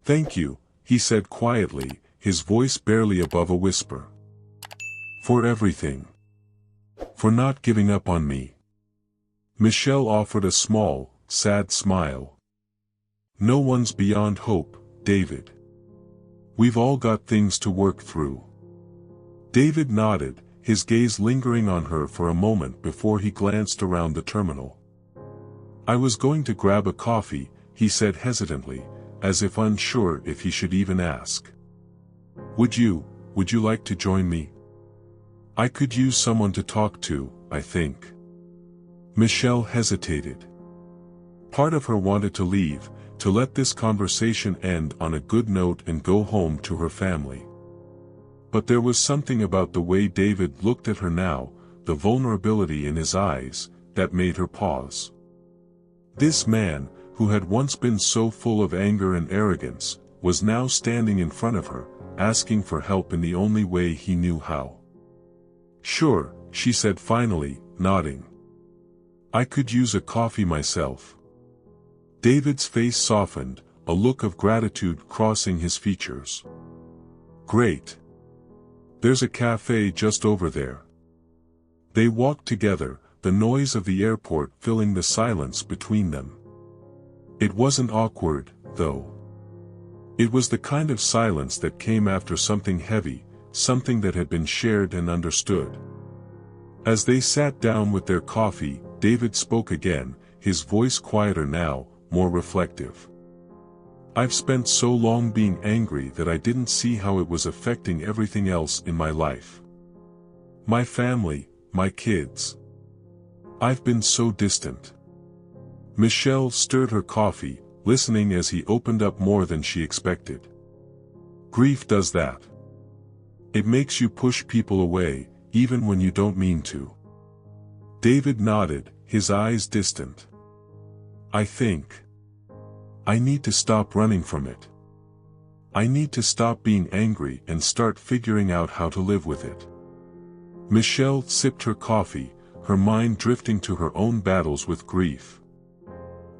"Thank you," he said quietly, his voice barely above a whisper. "For everything. For not giving up on me." Michelle offered a small, sad smile. "No one's beyond hope, David. We've all got things to work through." David nodded, his gaze lingering on her for a moment before he glanced around the terminal. "I was going to grab a coffee," he said hesitantly, as if unsure if he should even ask. Would you like to join me? I could use someone to talk to, I think." Michelle hesitated. Part of her wanted to leave, to let this conversation end on a good note and go home to her family. But there was something about the way David looked at her now, the vulnerability in his eyes, that made her pause. This man, who had once been so full of anger and arrogance, was now standing in front of her, asking for help in the only way he knew how. "Sure," she said finally, nodding. "I could use a coffee myself." David's face softened, a look of gratitude crossing his features. "Great. There's a cafe just over there." They walked together, the noise of the airport filling the silence between them. It wasn't awkward, though. It was the kind of silence that came after something heavy, something that had been shared and understood. As they sat down with their coffee, David spoke again, his voice quieter now, more reflective. "I've spent so long being angry that I didn't see how it was affecting everything else in my life. My family, my kids. I've been so distant." Michelle stirred her coffee, listening as he opened up more than she expected. "Grief does that. It makes you push people away, even when you don't mean to." David nodded, his eyes distant. "I think I need to stop running from it. I need to stop being angry and start figuring out how to live with it." Michelle sipped her coffee, her mind drifting to her own battles with grief.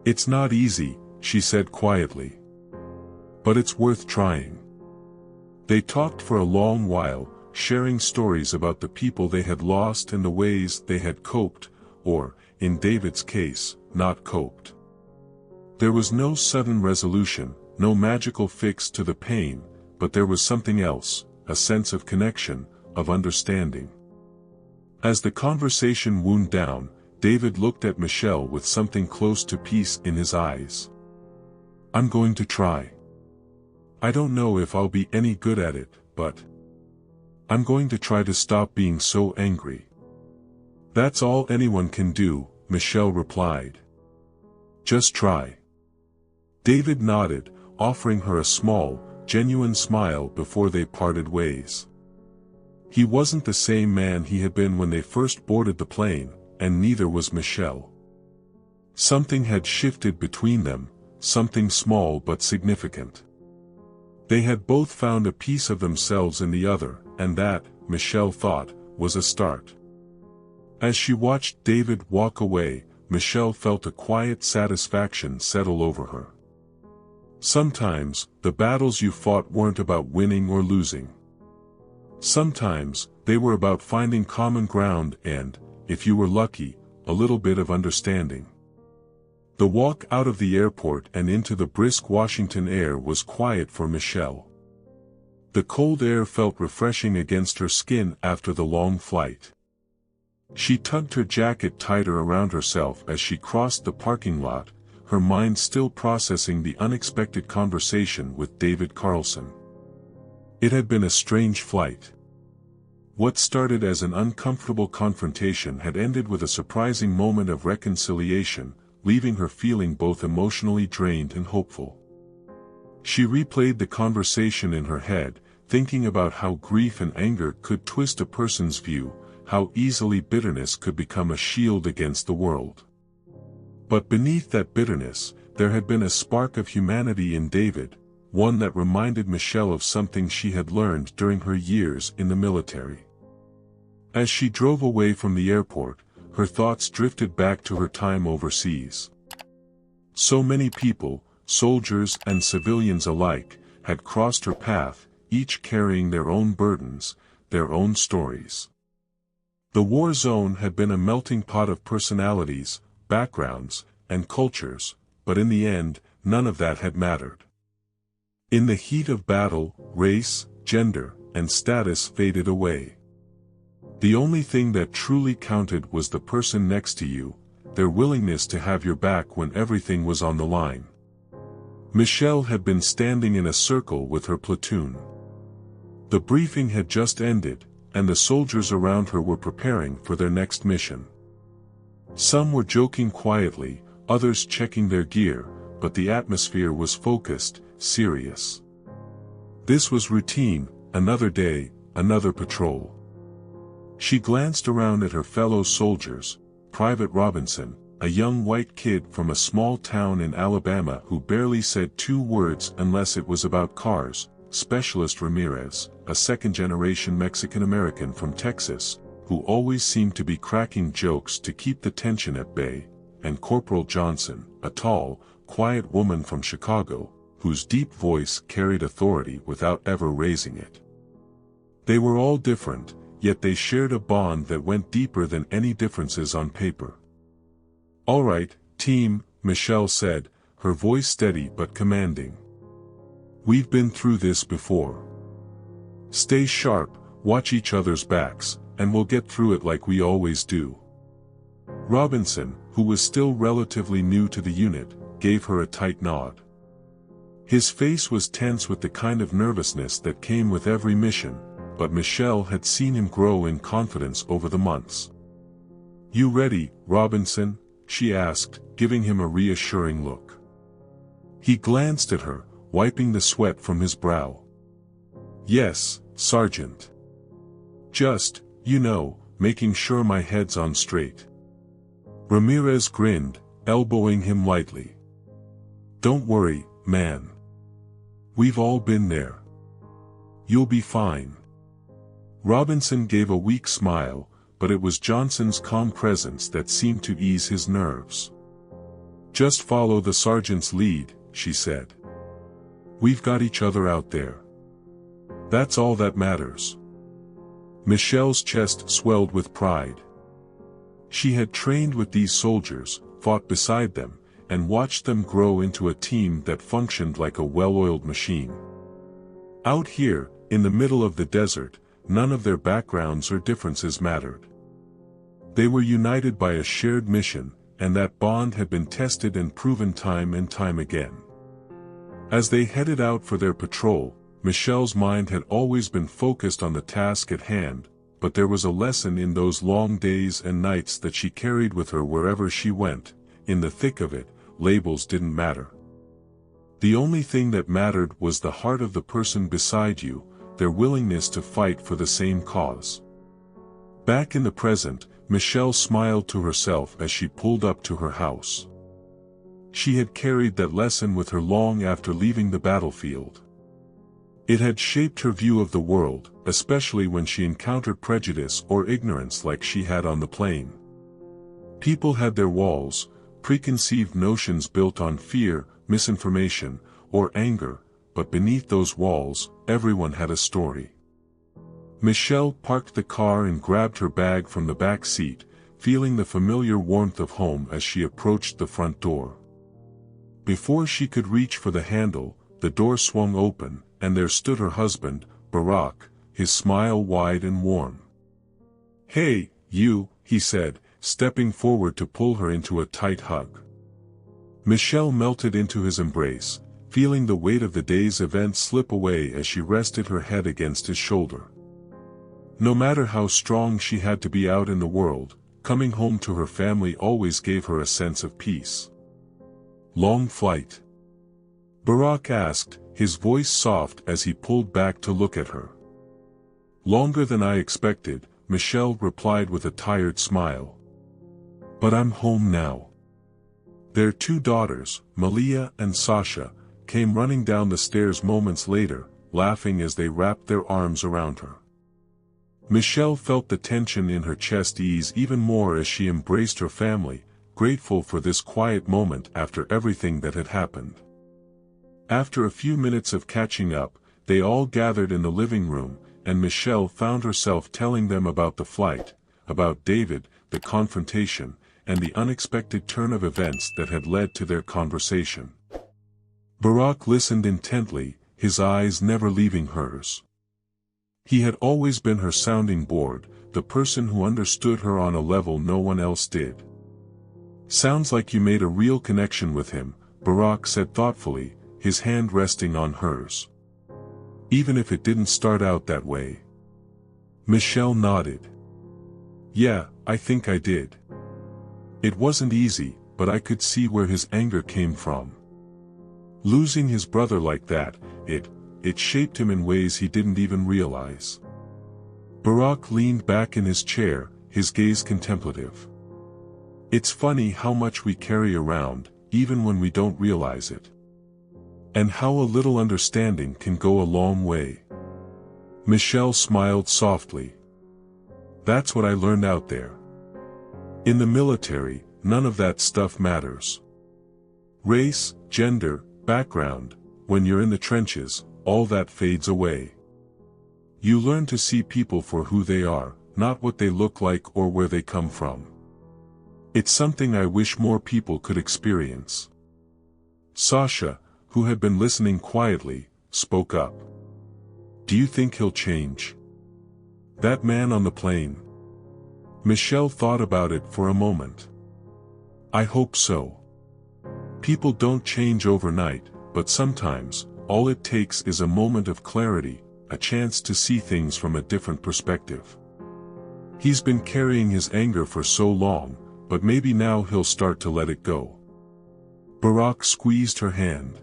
"It's not easy," she said quietly. "But it's worth trying." They talked for a long while, sharing stories about the people they had lost and the ways they had coped, or, in David's case, not coped. There was no sudden resolution, no magical fix to the pain, but there was something else, a sense of connection, of understanding. As the conversation wound down, David looked at Michelle with something close to peace in his eyes. "I'm going to try. I don't know if I'll be any good at it, but I'm going to try to stop being so angry." "That's all anyone can do," Michelle replied. "Just try." David nodded, offering her a small, genuine smile before they parted ways. He wasn't the same man he had been when they first boarded the plane, and neither was Michelle. Something had shifted between them, something small but significant. They had both found a piece of themselves in the other, and that, Michelle thought, was a start. As she watched David walk away, Michelle felt a quiet satisfaction settle over her. Sometimes, the battles you fought weren't about winning or losing. Sometimes, they were about finding common ground and, if you were lucky, a little bit of understanding. The walk out of the airport and into the brisk Washington air was quiet for Michelle. The cold air felt refreshing against her skin after the long flight. She tugged her jacket tighter around herself as she crossed the parking lot, her mind still processing the unexpected conversation with David Carlson. It had been a strange flight. What started as an uncomfortable confrontation had ended with a surprising moment of reconciliation, leaving her feeling both emotionally drained and hopeful. She replayed the conversation in her head, thinking about how grief and anger could twist a person's view, how easily bitterness could become a shield against the world. But beneath that bitterness, there had been a spark of humanity in David, one that reminded Michelle of something she had learned during her years in the military. As she drove away from the airport, her thoughts drifted back to her time overseas. So many people, soldiers and civilians alike, had crossed her path, each carrying their own burdens, their own stories. The war zone had been a melting pot of personalities, backgrounds, and cultures, but in the end, none of that had mattered. In the heat of battle, race, gender, and status faded away. The only thing that truly counted was the person next to you, their willingness to have your back when everything was on the line. Michelle had been standing in a circle with her platoon. The briefing had just ended, and the soldiers around her were preparing for their next mission. Some were joking quietly, others checking their gear, but the atmosphere was focused, serious. This was routine, another day, another patrol. She glanced around at her fellow soldiers, Private Robinson, a young white kid from a small town in Alabama who barely said 2 words unless it was about cars, Specialist Ramirez, a second-generation Mexican-American from Texas, who always seemed to be cracking jokes to keep the tension at bay, and Corporal Johnson, a tall, quiet woman from Chicago, whose deep voice carried authority without ever raising it. They were all different, yet they shared a bond that went deeper than any differences on paper. "All right, team," Michelle said, her voice steady but commanding. "We've been through this before. Stay sharp, watch each other's backs, and we'll get through it like we always do." Robinson, who was still relatively new to the unit, gave her a tight nod. His face was tense with the kind of nervousness that came with every mission, but Michelle had seen him grow in confidence over the months. "You ready, Robinson?" she asked, giving him a reassuring look. He glanced at her, wiping the sweat from his brow. "Yes, Sergeant. Just, making sure my head's on straight." Ramirez grinned, elbowing him lightly. "Don't worry, man. We've all been there. You'll be fine." Robinson gave a weak smile, but it was Johnson's calm presence that seemed to ease his nerves. "Just follow the sergeant's lead," she said. "We've got each other out there. That's all that matters." Michelle's chest swelled with pride. She had trained with these soldiers, fought beside them, and watched them grow into a team that functioned like a well-oiled machine. Out here, in the middle of the desert, none of their backgrounds or differences mattered. They were united by a shared mission, and that bond had been tested and proven time and time again. As they headed out for their patrol, Michelle's mind had always been focused on the task at hand, but there was a lesson in those long days and nights that she carried with her wherever she went. In the thick of it, labels didn't matter. The only thing that mattered was the heart of the person beside you, their willingness to fight for the same cause. Back in the present, Michelle smiled to herself as she pulled up to her house. She had carried that lesson with her long after leaving the battlefield. It had shaped her view of the world, especially when she encountered prejudice or ignorance like she had on the plane. People had their walls, preconceived notions built on fear, misinformation, or anger, but beneath those walls, everyone had a story. Michelle parked the car and grabbed her bag from the back seat, feeling the familiar warmth of home as she approached the front door. Before she could reach for the handle, the door swung open, and there stood her husband, Barack, his smile wide and warm. "Hey, you," he said, stepping forward to pull her into a tight hug. Michelle melted into his embrace, feeling the weight of the day's events slip away as she rested her head against his shoulder. No matter how strong she had to be out in the world, coming home to her family always gave her a sense of peace. "Long flight?" Barack asked, his voice soft as he pulled back to look at her. "Longer than I expected," Michelle replied with a tired smile. "But I'm home now." Their 2 daughters, Malia and Sasha, came running down the stairs moments later, laughing as they wrapped their arms around her. Michelle felt the tension in her chest ease even more as she embraced her family, grateful for this quiet moment after everything that had happened. After a few minutes of catching up, they all gathered in the living room, and Michelle found herself telling them about the flight, about David, the confrontation, and the unexpected turn of events that had led to their conversation. Barack listened intently, his eyes never leaving hers. He had always been her sounding board, the person who understood her on a level no one else did. "Sounds like you made a real connection with him," Barack said thoughtfully, his hand resting on hers. "Even if it didn't start out that way." Michelle nodded. "Yeah, I think I did. It wasn't easy, but I could see where his anger came from. Losing his brother like that, it shaped him in ways he didn't even realize." Barack leaned back in his chair, his gaze contemplative. "It's funny how much we carry around, even when we don't realize it. And how a little understanding can go a long way." Michelle smiled softly. "That's what I learned out there. In the military, none of that stuff matters. Race, gender, background, when you're in the trenches, all that fades away. You learn to see people for who they are, not what they look like or where they come from. It's something I wish more people could experience." Sasha, who had been listening quietly, spoke up. "Do you think he'll change? That man on the plane?" Michelle thought about it for a moment. "I hope so. People don't change overnight, but sometimes, all it takes is a moment of clarity, a chance to see things from a different perspective. He's been carrying his anger for so long, but maybe now he'll start to let it go." Barack squeezed her hand.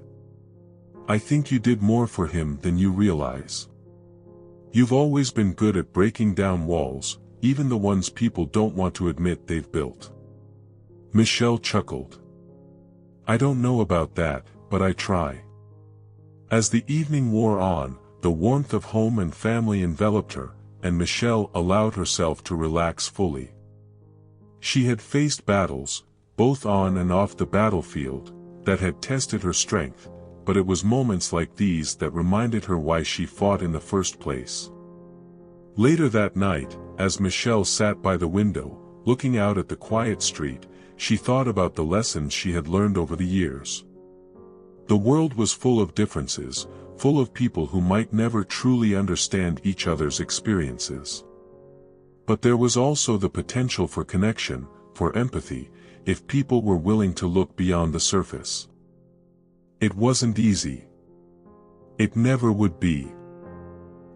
"I think you did more for him than you realize. You've always been good at breaking down walls, even the ones people don't want to admit they've built." Michelle chuckled. "I don't know about that, but I try." As the evening wore on, the warmth of home and family enveloped her, and Michelle allowed herself to relax fully. She had faced battles, both on and off the battlefield, that had tested her strength, but it was moments like these that reminded her why she fought in the first place. Later that night, as Michelle sat by the window, looking out at the quiet street, she thought about the lessons she had learned over the years. The world was full of differences, full of people who might never truly understand each other's experiences. But there was also the potential for connection, for empathy, if people were willing to look beyond the surface. It wasn't easy. It never would be.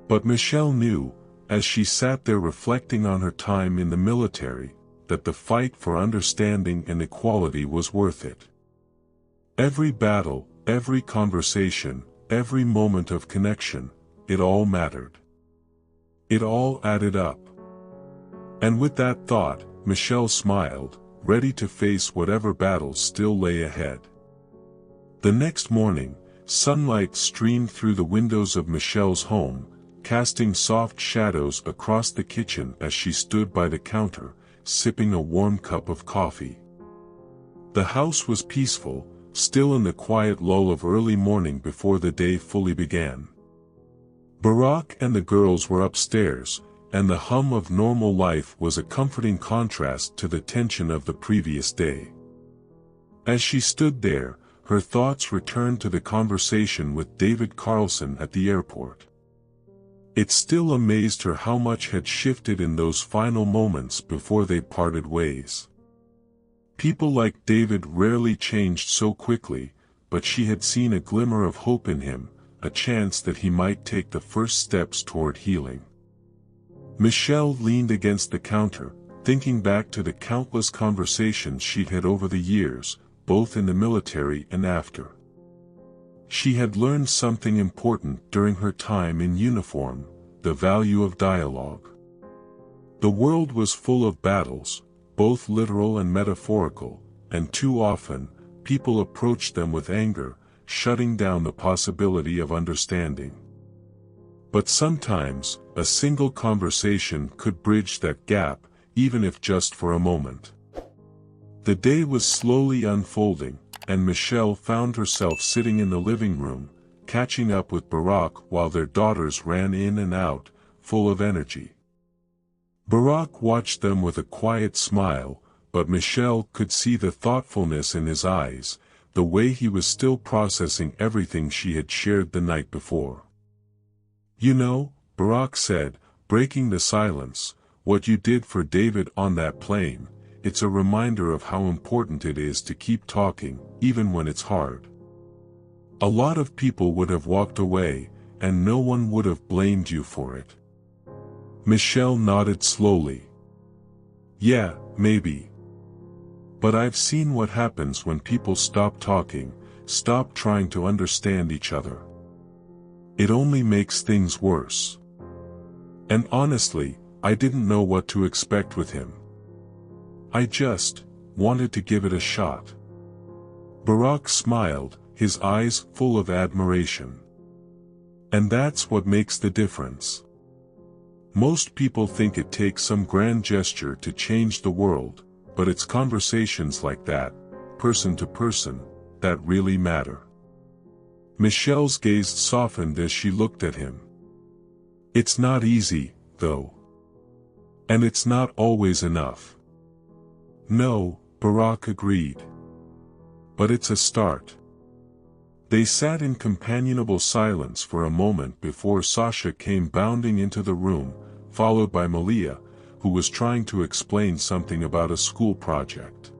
But Michelle knew, as she sat there reflecting on her time in the military, that the fight for understanding and equality was worth it. Every battle, every conversation, every moment of connection, it all mattered. It all added up. And with that thought, Michelle smiled, ready to face whatever battles still lay ahead. The next morning, sunlight streamed through the windows of Michelle's home, casting soft shadows across the kitchen as she stood by the counter, sipping a warm cup of coffee. The house was peaceful, still in the quiet lull of early morning before the day fully began. Barack and the girls were upstairs, and the hum of normal life was a comforting contrast to the tension of the previous day. As she stood there, her thoughts returned to the conversation with David Carlson at the airport. It still amazed her how much had shifted in those final moments before they parted ways. People like David rarely changed so quickly, but she had seen a glimmer of hope in him, a chance that he might take the first steps toward healing. Michelle leaned against the counter, thinking back to the countless conversations she'd had over the years, both in the military and after. She had learned something important during her time in uniform, the value of dialogue. The world was full of battles, both literal and metaphorical, and too often, people approached them with anger, shutting down the possibility of understanding. But sometimes, a single conversation could bridge that gap, even if just for a moment. The day was slowly unfolding, and Michelle found herself sitting in the living room, catching up with Barack while their daughters ran in and out, full of energy. Barack watched them with a quiet smile, but Michelle could see the thoughtfulness in his eyes, the way he was still processing everything she had shared the night before. "You know," Barack said, breaking the silence, "what you did for David on that plane, it's a reminder of how important it is to keep talking, even when it's hard. A lot of people would have walked away, and no one would have blamed you for it." Michelle nodded slowly. "Yeah, maybe. But I've seen what happens when people stop talking, stop trying to understand each other. It only makes things worse. And honestly, I didn't know what to expect with him. I just wanted to give it a shot." Barack smiled, his eyes full of admiration. "And that's what makes the difference. Most people think it takes some grand gesture to change the world, but it's conversations like that, person to person, that really matter." Michelle's gaze softened as she looked at him. "It's not easy, though. And it's not always enough." "No," Barack agreed. "But it's a start." They sat in companionable silence for a moment before Sasha came bounding into the room, followed by Malia, who was trying to explain something about a school project.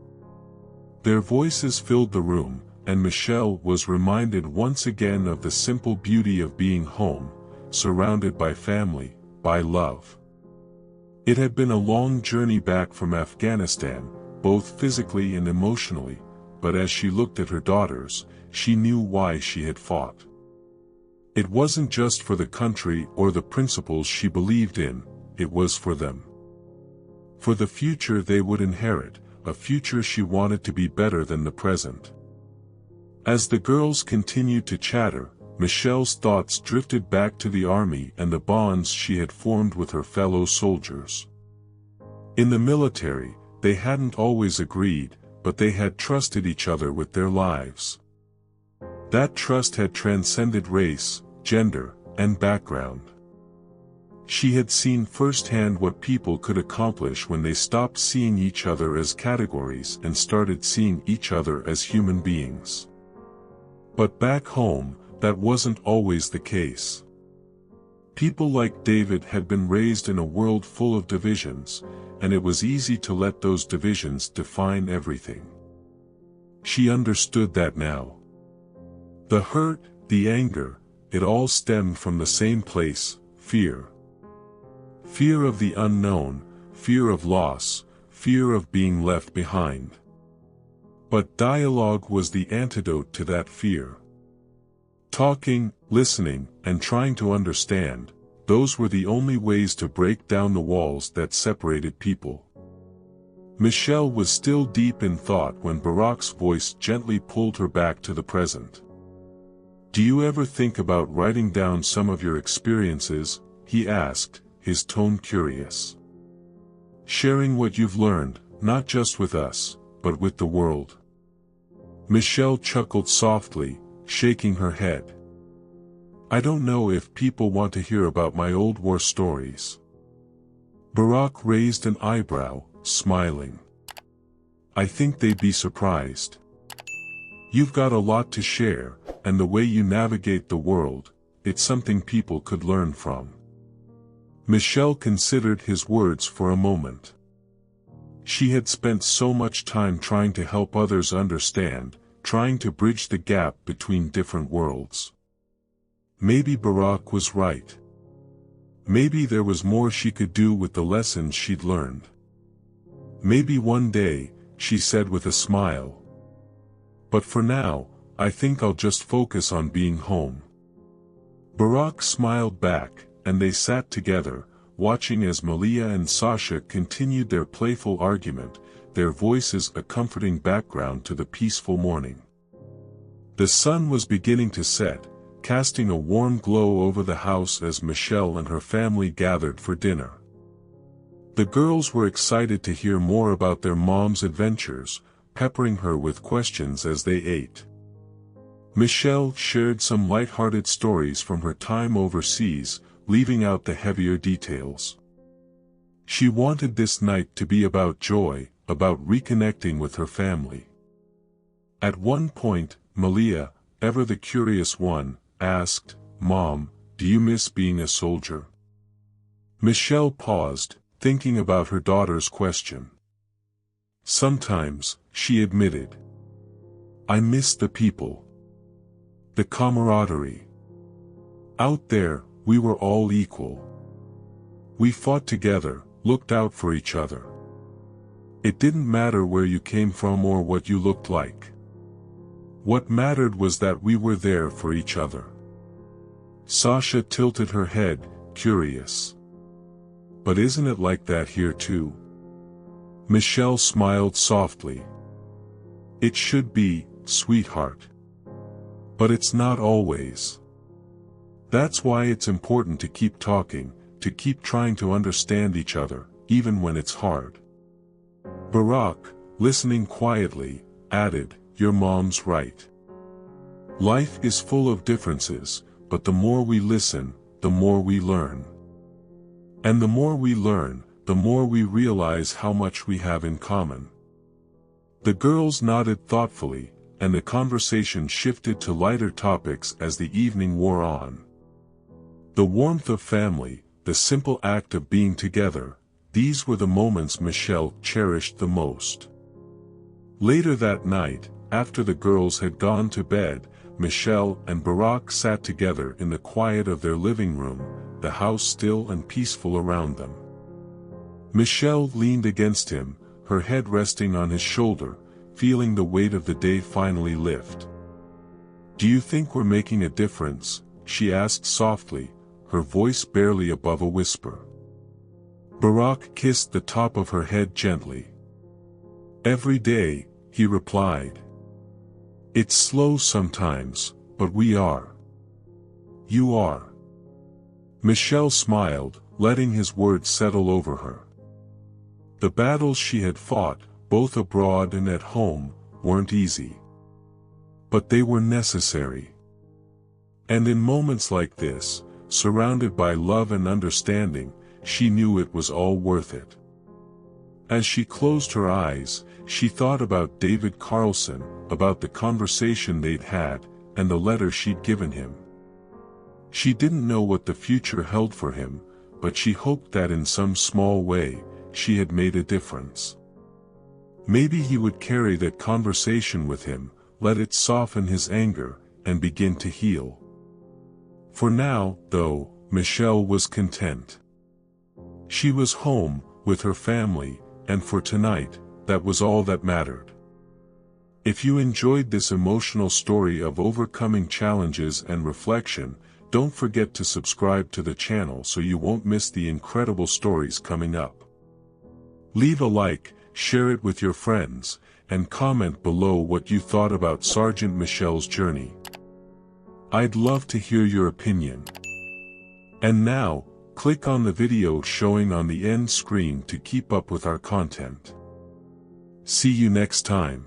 Their voices filled the room, and Michelle was reminded once again of the simple beauty of being home, surrounded by family, by love. It had been a long journey back from Afghanistan, both physically and emotionally, but as she looked at her daughters, she knew why she had fought. It wasn't just for the country or the principles she believed in, it was for them. For the future they would inherit, a future she wanted to be better than the present. As the girls continued to chatter, Michelle's thoughts drifted back to the army and the bonds she had formed with her fellow soldiers. In the military, they hadn't always agreed, but they had trusted each other with their lives. That trust had transcended race, gender, and background. She had seen firsthand what people could accomplish when they stopped seeing each other as categories and started seeing each other as human beings. But back home, that wasn't always the case. People like David had been raised in a world full of divisions, and it was easy to let those divisions define everything. She understood that now. The hurt, the anger, it all stemmed from the same place, fear. Fear of the unknown, fear of loss, fear of being left behind. But dialogue was the antidote to that fear. Talking, listening, and trying to understand, those were the only ways to break down the walls that separated people. Michelle was still deep in thought when Barack's voice gently pulled her back to the present. "Do you ever think about writing down some of your experiences?" he asked, his tone curious. "Sharing what you've learned, not just with us, but with the world." Michelle chuckled softly, shaking her head. "I don't know if people want to hear about my old war stories." Barack raised an eyebrow, smiling. "I think they'd be surprised. You've got a lot to share, and the way you navigate the world, it's something people could learn from." Michelle considered his words for a moment. She had spent so much time trying to help others understand, trying to bridge the gap between different worlds. Maybe Barack was right. Maybe there was more she could do with the lessons she'd learned. "Maybe one day," she said with a smile. "But for now, I think I'll just focus on being home." Barack smiled back, and they sat together, watching as Malia and Sasha continued their playful argument, their voices a comforting background to the peaceful morning. The sun was beginning to set, casting a warm glow over the house as Michelle and her family gathered for dinner. The girls were excited to hear more about their mom's adventures, peppering her with questions as they ate. Michelle shared some light-hearted stories from her time overseas, leaving out the heavier details. She wanted this night to be about joy, about reconnecting with her family. At one point, Malia, ever the curious one, asked, "Mom, do you miss being a soldier?" Michelle paused, thinking about her daughter's question. "Sometimes," she admitted. "I miss the people. The camaraderie. Out there, we were all equal. We fought together, looked out for each other. It didn't matter where you came from or what you looked like. What mattered was that we were there for each other." Sasha tilted her head, curious. "But isn't it like that here too?" Michelle smiled softly. "It should be, sweetheart. But it's not always. That's why it's important to keep talking, to keep trying to understand each other, even when it's hard." Barack, listening quietly, added, "Your mom's right. Life is full of differences, but the more we listen, the more we learn. And the more we learn, the more we realize how much we have in common." The girls nodded thoughtfully, and the conversation shifted to lighter topics as the evening wore on. The warmth of family, the simple act of being together, these were the moments Michelle cherished the most. Later that night, after the girls had gone to bed, Michelle and Barack sat together in the quiet of their living room, the house still and peaceful around them. Michelle leaned against him, her head resting on his shoulder, feeling the weight of the day finally lift. "Do you think we're making a difference?" she asked softly, her voice barely above a whisper. Barack kissed the top of her head gently. "Every day," he replied. "It's slow sometimes, but we are. You are." Michelle smiled, letting his words settle over her. The battles she had fought, both abroad and at home, weren't easy. But they were necessary. And in moments like this, surrounded by love and understanding, she knew it was all worth it. As she closed her eyes, she thought about David Carlson, about the conversation they'd had, and the letter she'd given him. She didn't know what the future held for him, but she hoped that in some small way, she had made a difference. Maybe he would carry that conversation with him, let it soften his anger, and begin to heal. For now, though, Michelle was content. She was home, with her family, and for tonight, that was all that mattered. If you enjoyed this emotional story of overcoming challenges and reflection, don't forget to subscribe to the channel so you won't miss the incredible stories coming up. Leave a like, share it with your friends, and comment below what you thought about Sergeant Michelle's journey. I'd love to hear your opinion. And now, click on the video showing on the end screen to keep up with our content. See you next time.